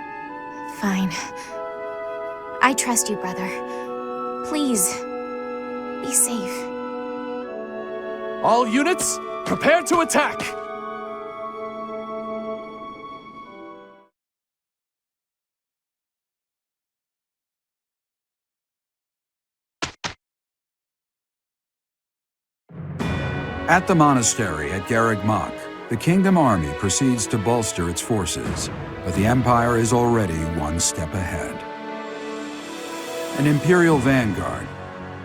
Fine. I trust you, brother. Please, be safe.
All units, prepare to attack!
At the monastery at Garreg Mach, the Kingdom Army proceeds to bolster its forces, but the Empire is already one step ahead. An Imperial vanguard,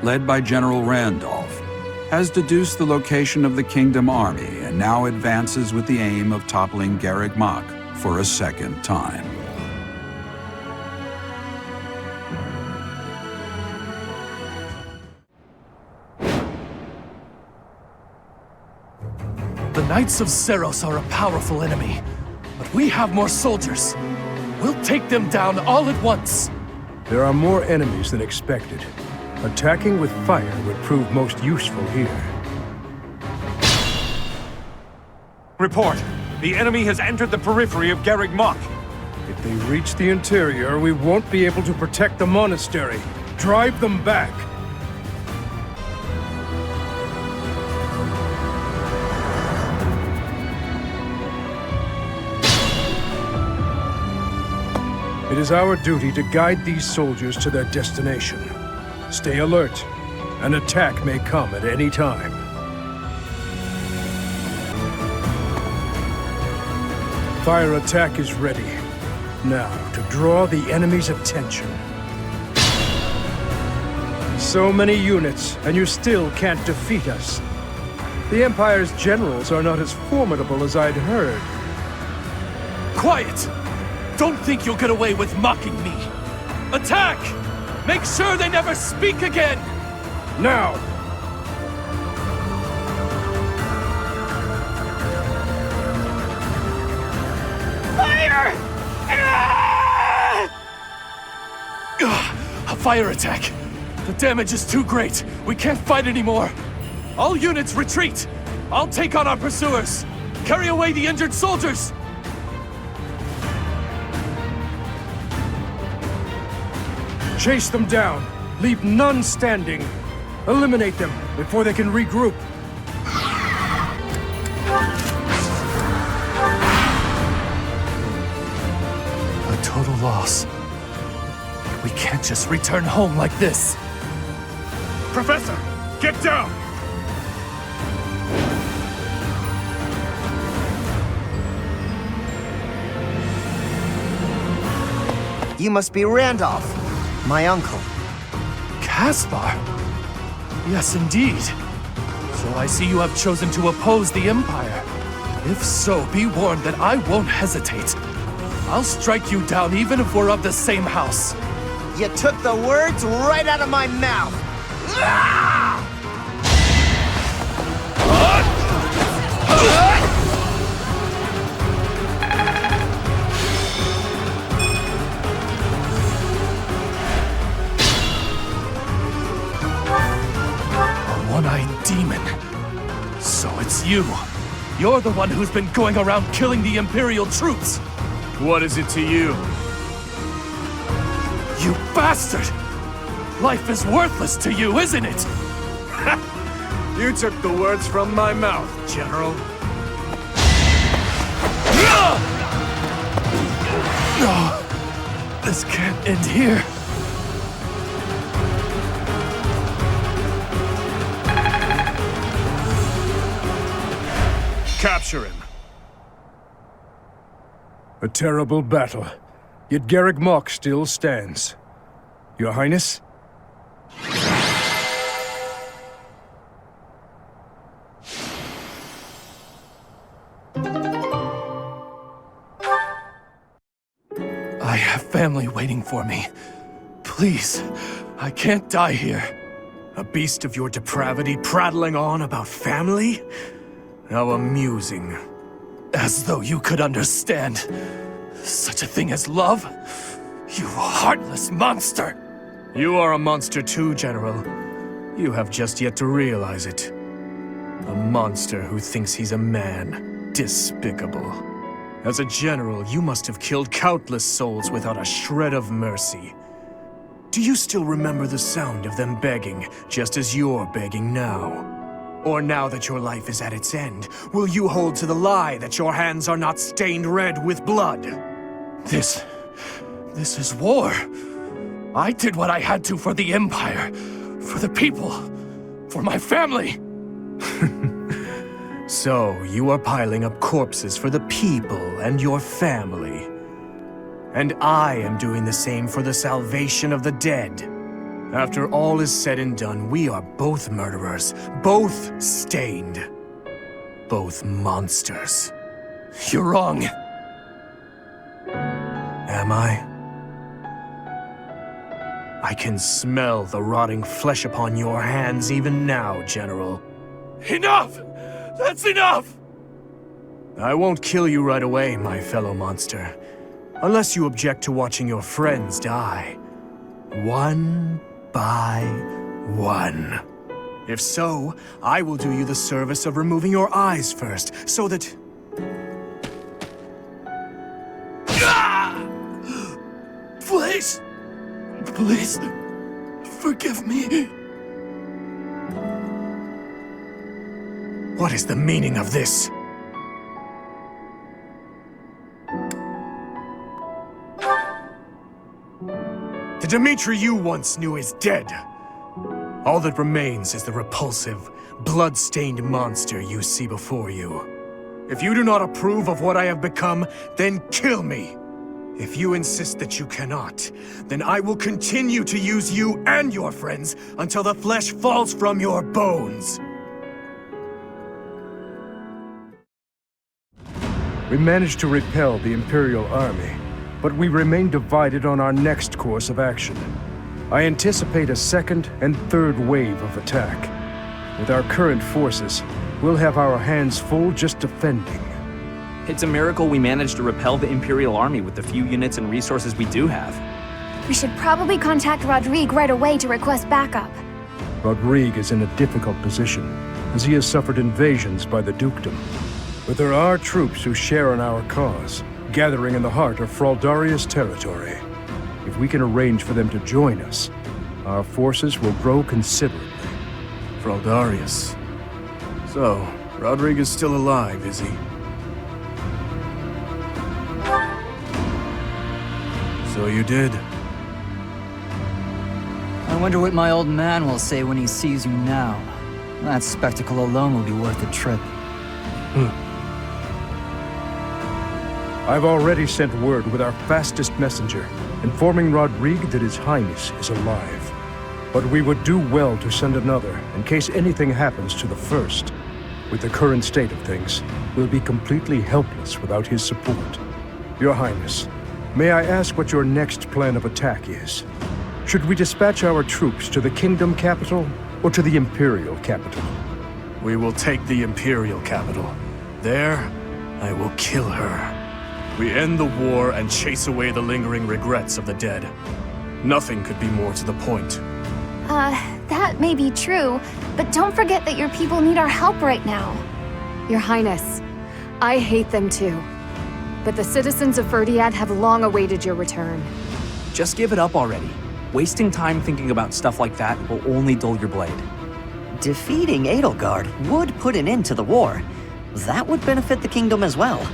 led by General Randolph, has deduced the location of the Kingdom Army and now advances with the aim of toppling Garreg Mach for a second time.
The Knights of Seiros are a powerful enemy, but we have more soldiers. We'll take them down all at once.
There are more enemies than expected. Attacking with fire would prove most useful here.
Report. The enemy has entered the periphery of Garreg Mach.
If they reach the interior, we won't be able to protect the monastery. Drive them back. It is our duty to guide these soldiers to their destination. Stay alert. An attack may come at any time. Fire attack is ready. Now, to draw the enemy's attention. So many units, and you still can't defeat us. The Empire's generals are not as formidable as I'd heard.
Quiet! Don't think you'll get away with mocking me! Attack! Make sure they never speak again!
Now!
Fire! A fire attack! The damage is too great! We can't fight anymore! All units retreat! I'll take on our pursuers! Carry away the injured soldiers!
Chase them down. Leave none standing. Eliminate them before they can regroup.
A total loss. We can't just return home like this.
Professor, get down!
You must be Randolph, my uncle.
Caspar? Yes, indeed. So I see you have chosen to oppose the Empire. If so, be warned that I won't hesitate. I'll strike you down even if we're of the same house.
You took the words right out of my mouth!
One-eyed demon. So it's you. You're the one who's been going around killing the Imperial troops.
What is it to you?
You bastard! Life is worthless to you, isn't it?
You took the words from my mouth, General.
No, this can't end here.
Capture him.
A terrible battle, yet Garreg Mach still stands. Your Highness?
I have family waiting for me. Please, I can't die here. A beast of your depravity prattling on about family? How amusing. As though you could understand such a thing as love? You heartless monster! You are a monster too, General. You have just yet to realize it. A monster who thinks he's a man. Despicable. As a general, you must have killed countless souls without a shred of mercy. Do you still remember the sound of them begging, just as you're begging now? Or now that your life is at its end, will you hold to the lie that your hands are not stained red with blood? This is war. I did what I had to for the Empire, for the people, for my family. So, you are piling up corpses for the people and your family. And I am doing the same for the salvation of the dead. After all is said and done, we are both murderers, both stained, both monsters. You're wrong. Am I? I can smell the rotting flesh upon your hands even now, General. Enough! That's enough! I won't kill you right away, my fellow monster. Unless you object to watching your friends die. One by one. If so, I will do you the service of removing your eyes first, so that... Please! Please, forgive me. What is the meaning of this? The Dimitri you once knew is dead. All that remains is the repulsive, blood-stained monster you see before you. If you do not approve of what I have become, then kill me. If you insist that you cannot, then I will continue to use you and your friends until the flesh falls from your bones.
We managed to repel the Imperial army, but we remain divided on our next course of action. I anticipate a second and third wave of attack. With our current forces, we'll have our hands full just defending.
It's a miracle we managed to repel the Imperial army with the few units and resources we do have.
We should probably contact Rodrigue right away to request backup.
Rodrigue is in a difficult position, as he has suffered invasions by the dukedom. But there are troops who share in our cause, gathering in the heart of Fraldarius territory. If we can arrange for them to join us, our forces will grow considerably.
Fraldarius. So, Rodrigue is still alive, is he? So you did.
I wonder what my old man will say when he sees you now. That spectacle alone will be worth the trip.
I've already sent word with our fastest messenger, informing Rodrigue that His Highness is alive. But we would do well to send another, in case anything happens to the first. With the current state of things, we'll be completely helpless without his support. Your Highness, may I ask what your next plan of attack is? Should we dispatch our troops to the kingdom capital, or to the Imperial capital?
We will take the Imperial capital. There, I will kill her. We end the war and chase away the lingering regrets of the dead. Nothing could be more to the point.
That may be true, but don't forget that your people need our help right now. Your Highness, I hate them too. But the citizens of Verdiad have long awaited your return.
Just give it up already. Wasting time thinking about stuff like that will only dull your blade.
Defeating Edelgard would put an end to the war. That would benefit the kingdom as well.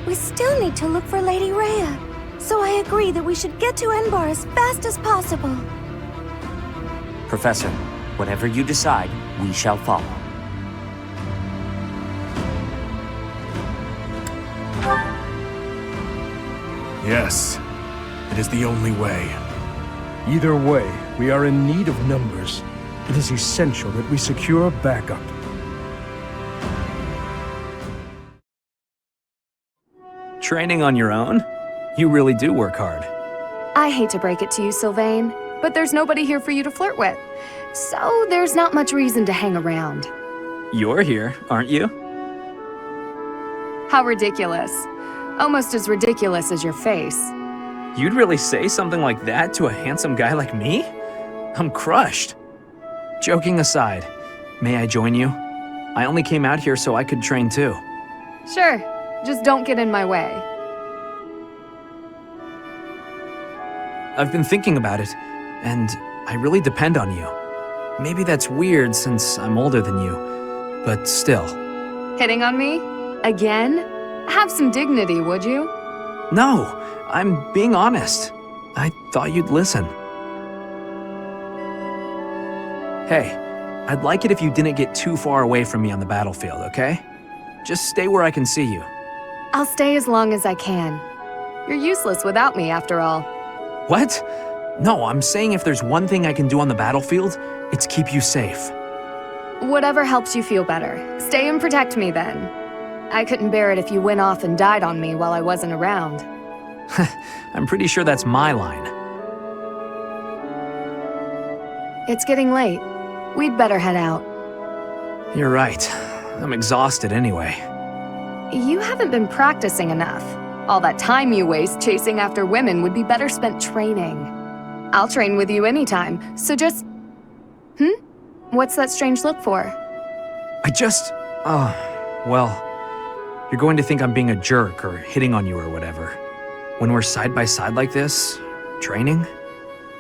We still need to look for Lady Rhea, so I agree that we should get to Enbar as fast as possible.
Professor, whatever you decide, we shall follow.
Yes, it is the only way.
Either way, we are in need of numbers. It is essential that we secure backup.
Training on your own? You really do work hard.
I hate to break it to you, Sylvain, but there's nobody here for you to flirt with. So there's not much reason to hang around.
You're here, aren't you?
How ridiculous. Almost as ridiculous as your face.
You'd really say something like that to a handsome guy like me? I'm crushed. Joking aside, may I join you? I only came out here so I could train too.
Sure, just don't get in my way.
I've been thinking about it, and I really depend on you. Maybe that's weird since I'm older than you, but still.
Hitting on me? Again? Have some dignity, would you?
No, I'm being honest. I thought you'd listen. Hey, I'd like it if you didn't get too far away from me on the battlefield, okay? Just stay where I can see you.
I'll stay as long as I can. You're useless without me, after all.
What? No, I'm saying if there's one thing I can do on the battlefield, it's keep you safe.
Whatever helps you feel better. Stay and protect me, then. I couldn't bear it if you went off and died on me while I wasn't around.
I'm pretty sure that's my line.
It's getting late. We'd better head out.
You're right. I'm exhausted anyway.
You haven't been practicing enough. All that time you waste chasing after women would be better spent training. I'll train with you anytime, so just... What's that strange look for?
Well, you're going to think I'm being a jerk or hitting on you or whatever. When we're side by side like this, training,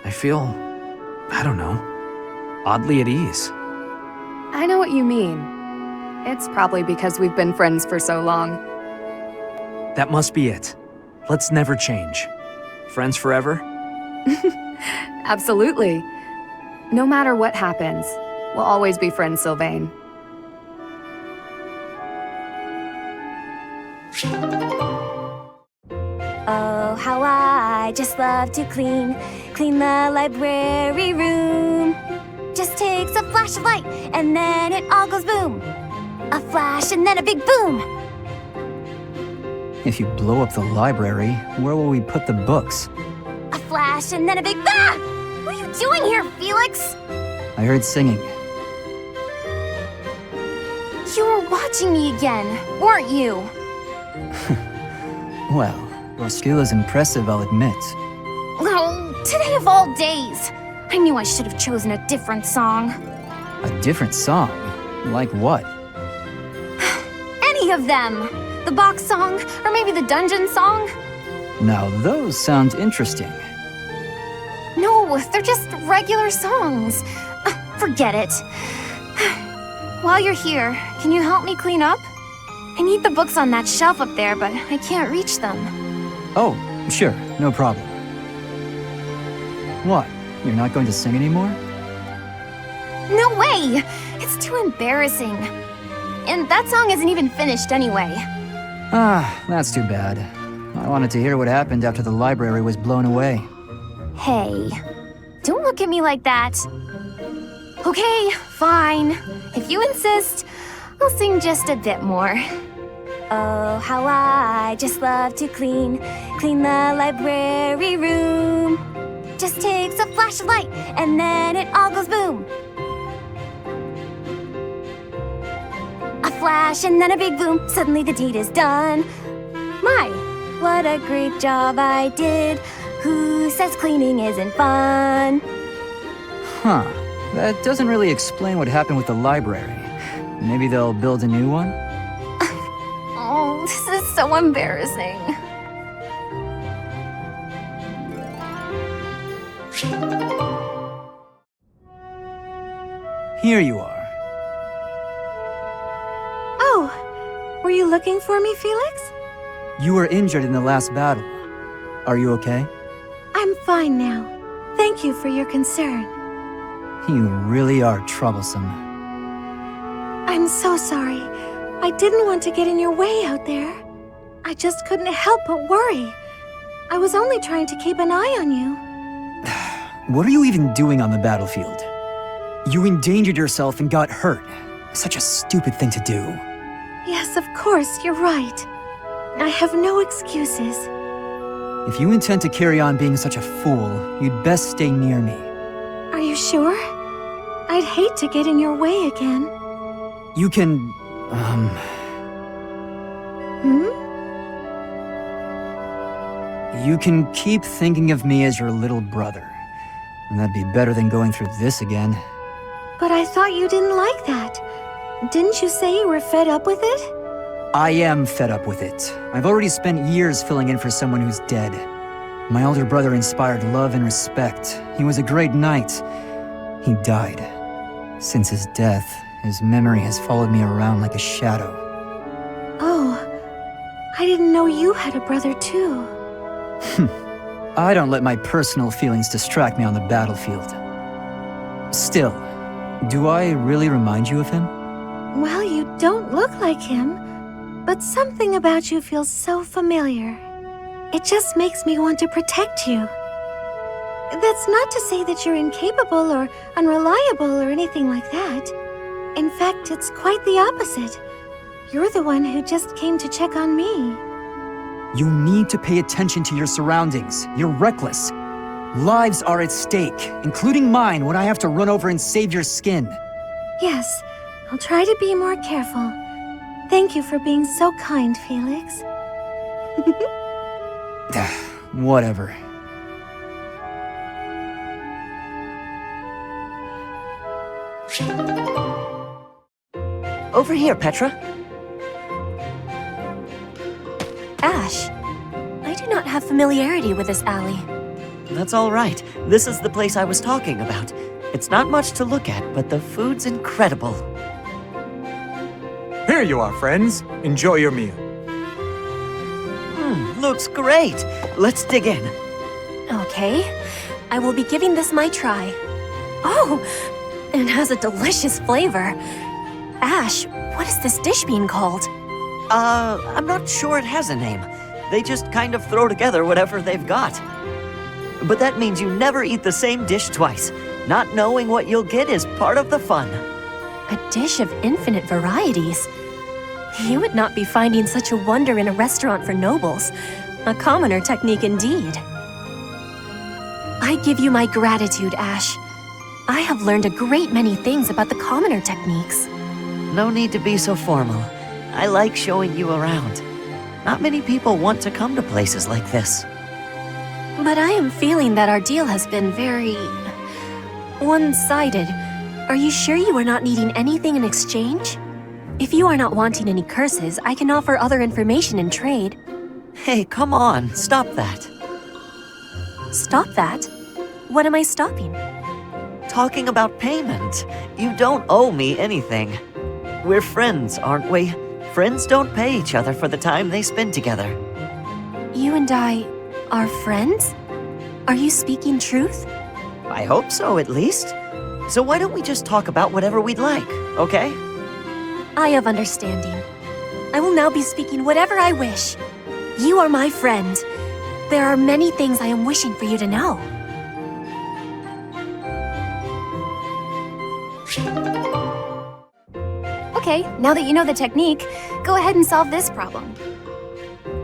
I feel, I don't know, oddly at ease.
I know what you mean. It's probably because we've been friends for so long.
That must be it. Let's never change. Friends forever?
Absolutely. No matter what happens, we'll always be friends, Sylvain.
Oh, how I just love to clean the library room. Just takes a flash of light, and then it all goes boom. A flash, and then a big boom.
If you blow up the library, where will we put the books?
A flash, and then a big ah! What are you doing here, Felix?
I heard singing.
You were watching me again, weren't you?
Well, your skill is impressive, I'll admit.
Oh, today of all days. I knew I should have chosen a different song.
A different song? Like what?
Any of them. The box song, or maybe the dungeon song.
Now those sound interesting.
No, they're just regular songs. Forget it. While you're here, can you help me clean up? I need the books on that shelf up there, but I can't reach them.
Oh, sure, no problem. What? You're not going to sing anymore?
No way! It's too embarrassing. And that song isn't even finished anyway.
Ah, that's too bad. I wanted to hear what happened after the library was blown away.
Hey, don't look at me like that. Okay, fine. If you insist, I'll sing just a bit more. Oh, how I just love to clean the library room. Just takes a flash of light, and then it all goes boom. A flash, and then a big boom. Suddenly the deed is done. My, what a great job I did. Who says cleaning isn't fun?
Huh. That doesn't really explain what happened with the library. Maybe they'll build a new one?
Oh, this is so embarrassing.
Here you are.
Oh, were you looking for me, Felix?
You were injured in the last battle. Are you okay?
I'm fine now. Thank you for your concern.
You really are troublesome.
I'm so sorry. I didn't want to get in your way out there. I just couldn't help but worry. I was only trying to keep an eye on you.
What are you even doing on the battlefield? You endangered yourself and got hurt. Such a stupid thing to do.
Yes, of course, you're right. I have no excuses.
If you intend to carry on being such a fool, you'd best stay near me.
Are you sure? I'd hate to get in your way again.
You can, You can keep thinking of me as your little brother. And that'd be better than going through this again.
But I thought you didn't like that. Didn't you say you were fed up with it?
I am fed up with it. I've already spent years filling in for someone who's dead. My older brother inspired love and respect. He was a great knight. He died. Since his death, his memory has followed me around like a shadow.
Oh, I didn't know you had a brother too.
I don't let my personal feelings distract me on the battlefield. Still, do I really remind you of him?
Well, you don't look like him, but something about you feels so familiar. It just makes me want to protect you. That's not to say that you're incapable or unreliable or anything like that. In fact, it's quite the opposite. You're the one who just came to check on me.
You need to pay attention to your surroundings. You're reckless. Lives are at stake, including mine when I have to run over and save your skin.
Yes, I'll try to be more careful. Thank you for being so kind, Felix.
Whatever.
Over here, Petra.
Ash, I do not have familiarity with this alley.
That's all right. This is the place I was talking about. It's not much to look at, but the food's incredible.
Here you are, friends. Enjoy your meal.
Looks great. Let's dig in.
Okay, I will be giving this my try. Oh, it has a delicious flavor. Ash, what is this dish being called?
I'm not sure it has a name. They just kind of throw together whatever they've got. But that means you never eat the same dish twice. Not knowing what you'll get is part of the fun.
A dish of infinite varieties. You would not be finding such a wonder in a restaurant for nobles. A commoner technique indeed. I give you my gratitude, Ash. I have learned a great many things about the commoner techniques.
No need to be so formal. I like showing you around. Not many people want to come to places like this.
But I am feeling that our deal has been very one-sided. Are you sure you are not needing anything in exchange? If you are not wanting any curses, I can offer other information in trade.
Hey, come on, stop that.
Stop that? What am I stopping?
Talking about payment. You don't owe me anything. We're friends, aren't we? Friends don't pay each other for the time they spend together.
You and I are friends? Are you speaking truth?
I hope so, at least. So why don't we just talk about whatever we'd like, okay?
I have understanding. I will now be speaking whatever I wish. You are my friend. There are many things I am wishing for you to know. Okay, now that you know the technique, go ahead and solve this problem.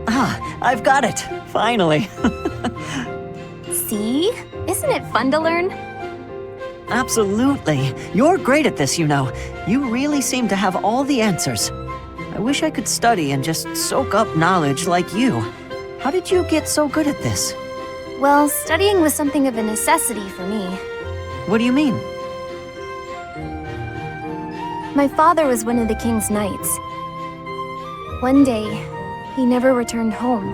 I've got it, finally.
See? Isn't it fun to learn?
Absolutely. You're great at this, you know. You really seem to have all the answers. I wish I could study and just soak up knowledge like you. How did you get so good at this?
Well, studying was something of a necessity for me.
What do you mean?
My father was one of the king's knights. One day, he never returned home.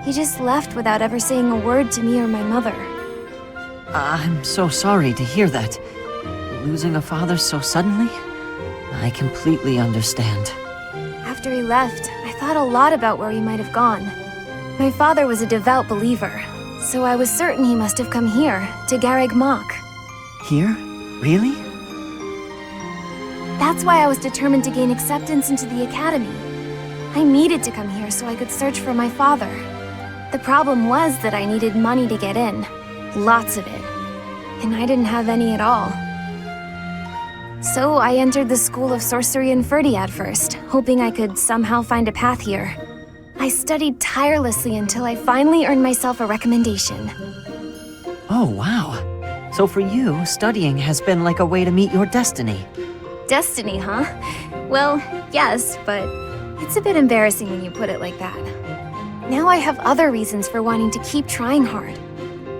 He just left without ever saying a word to me or my mother.
I'm so sorry to hear that. Losing a father so suddenly? I completely understand.
After he left, I thought a lot about where he might have gone. My father was a devout believer, so I was certain he must have come here, to Garreg Mach.
Here? Really?
That's why I was determined to gain acceptance into the academy. I needed to come here so I could search for my father. The problem was that I needed money to get in. Lots of it. And I didn't have any at all. So I entered the School of Sorcery and Ferdiad first, hoping I could somehow find a path here. I studied tirelessly until I finally earned myself a recommendation.
Oh, wow. So for you, studying has been like a way to meet your destiny.
Destiny, huh? Well, yes, but it's a bit embarrassing when you put it like that. Now I have other reasons for wanting to keep trying hard.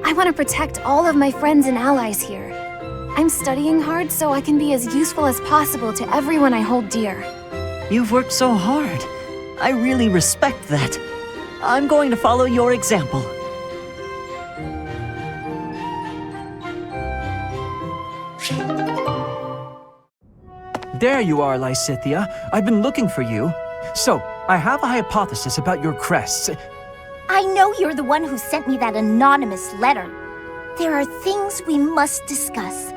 I want to protect all of my friends and allies here. I'm studying hard so I can be as useful as possible to everyone I hold dear.
You've worked so hard. I really respect that. I'm going to follow your example.
There you are, Lysithea. I've been looking for you. So, I have a hypothesis about your crests.
I know you're the one who sent me that anonymous letter. There are things we must discuss.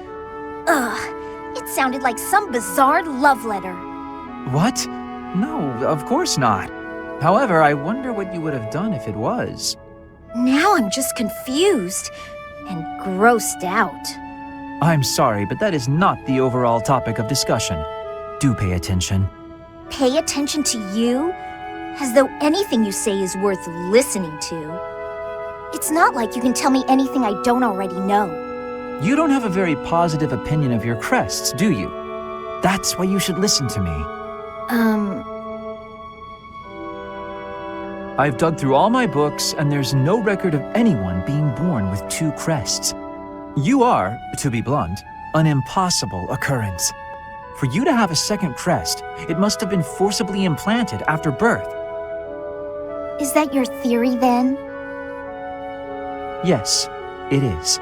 Ugh, it sounded like some bizarre love letter.
What? No, of course not. However, I wonder what you would have done if it was.
Now I'm just confused and grossed out.
I'm sorry, but that is not the overall topic of discussion. Do pay attention.
Pay attention to you? As though anything you say is worth listening to. It's not like you can tell me anything I don't already know.
You don't have a very positive opinion of your crests, do you? That's why you should listen to me. I've dug through all my books, and there's no record of anyone being born with 2 crests. You are, to be blunt, an impossible occurrence. For you to have a second crest, it must have been forcibly implanted after birth.
Is that your theory, then?
Yes, it is.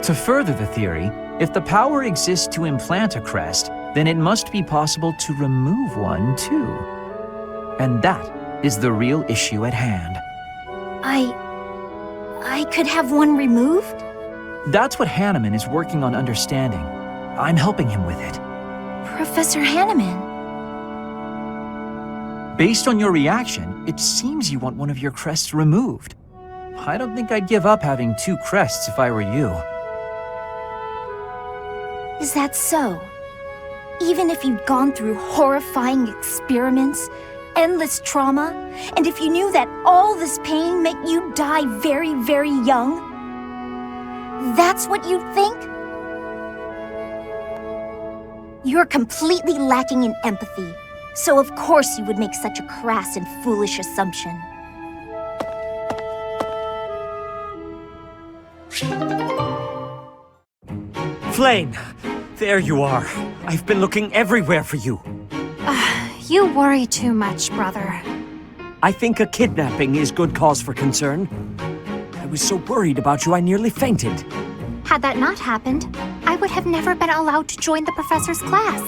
To further the theory, if the power exists to implant a crest, then it must be possible to remove one, too. And that is the real issue at hand.
I could have one removed?
That's what Hanneman is working on understanding. I'm helping him with it.
Professor Hanneman.
Based on your reaction, it seems you want one of your crests removed. I don't think I'd give up having 2 crests if I were you.
Is that so? Even if you'd gone through horrifying experiments, endless trauma, and if you knew that all this pain meant you'd die very, very young? That's what you'd think? You're completely lacking in empathy, so of course you would make such a crass and foolish assumption.
Flame! There you are. I've been looking everywhere for you.
You worry too much, brother.
I think a kidnapping is good cause for concern. I was so worried about you I nearly fainted.
Had that not happened, I would have never been allowed to join the professor's class.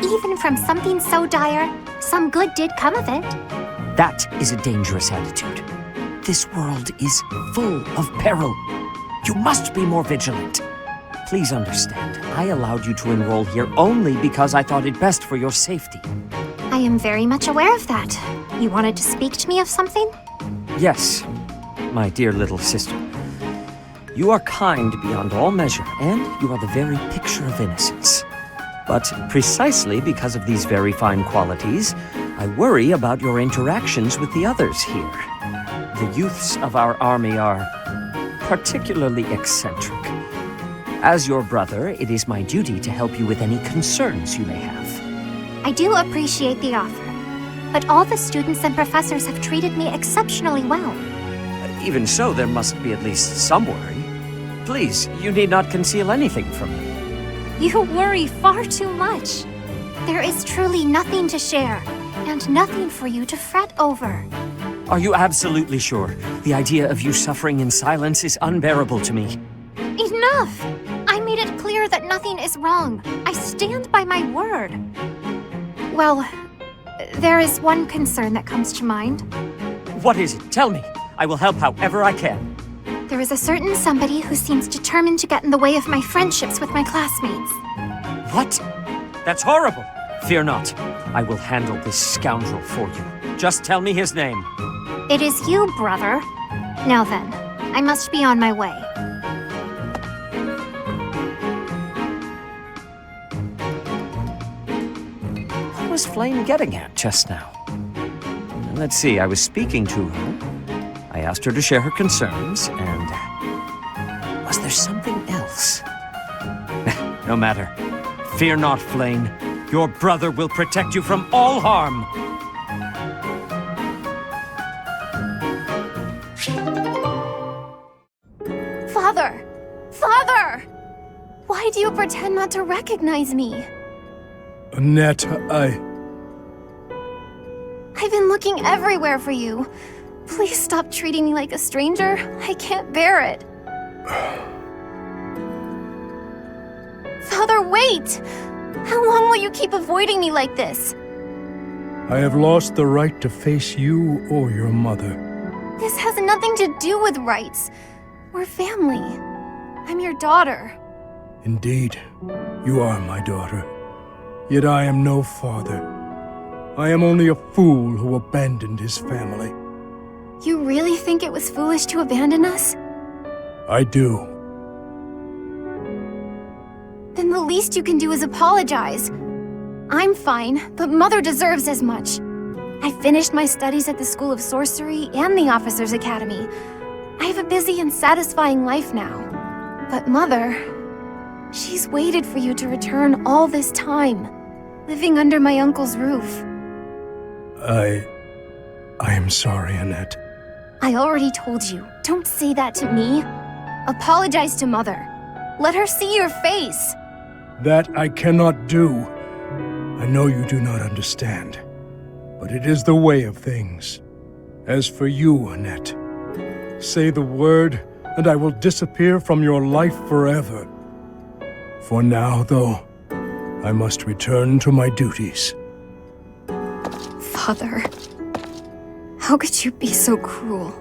Even from something so dire, some good did come of it.
That is a dangerous attitude. This world is full of peril. You must be more vigilant. Please understand, I allowed you to enroll here only because I thought it best for your safety.
I am very much aware of that. You wanted to speak to me of something?
Yes, my dear little sister. You are kind beyond all measure, and you are the very picture of innocence. But precisely because of these very fine qualities, I worry about your interactions with the others here. The youths of our army are particularly eccentric. As your brother, it is my duty to help you with any concerns you may have.
I do appreciate the offer, but all the students and professors have treated me exceptionally well.
Even so, there must be at least some worry. Please, you need not conceal anything from me.
You worry far too much. There is truly nothing to share, and nothing for you to fret over.
Are you absolutely sure? The idea of you suffering in silence is unbearable to me.
Enough! I made it clear that nothing is wrong. I stand by my word. Well, there is one concern that comes to mind.
What is it? Tell me. I will help however I can.
There is a certain somebody who seems determined to get in the way of my friendships with my classmates.
What? That's horrible. Fear not. I will handle this scoundrel for you. Just tell me his name.
It is you, brother. Now then, I must be on my way.
What was Flame getting at just now? Let's see, I was speaking to her. I asked her to share her concerns, and... was there something else? No matter. Fear not, Flame. Your brother will protect you from all harm.
Father! Father! Why do you pretend not to recognize me?
Annette,
I've been looking everywhere for you. Please stop treating me like a stranger. I can't bear it. Father, wait! How long will you keep avoiding me like this?
I have lost the right to face you or your mother.
This has nothing to do with rights. We're family. I'm your daughter.
Indeed, you are my daughter. Yet I am no father. I am only a fool who abandoned his family.
You really think it was foolish to abandon us?
I do.
Then the least you can do is apologize. I'm fine, but Mother deserves as much. I finished my studies at the School of Sorcery and the Officers' Academy. I have a busy and satisfying life now. But Mother, she's waited for you to return all this time, living under my uncle's roof.
I am sorry, Annette.
I already told you, don't say that to me. Apologize to Mother. Let her see your face.
That I cannot do. I know you do not understand, but it is the way of things. As for you, Annette, say the word, and I will disappear from your life forever. For now, though, I must return to my duties.
Father, how could you be so cruel?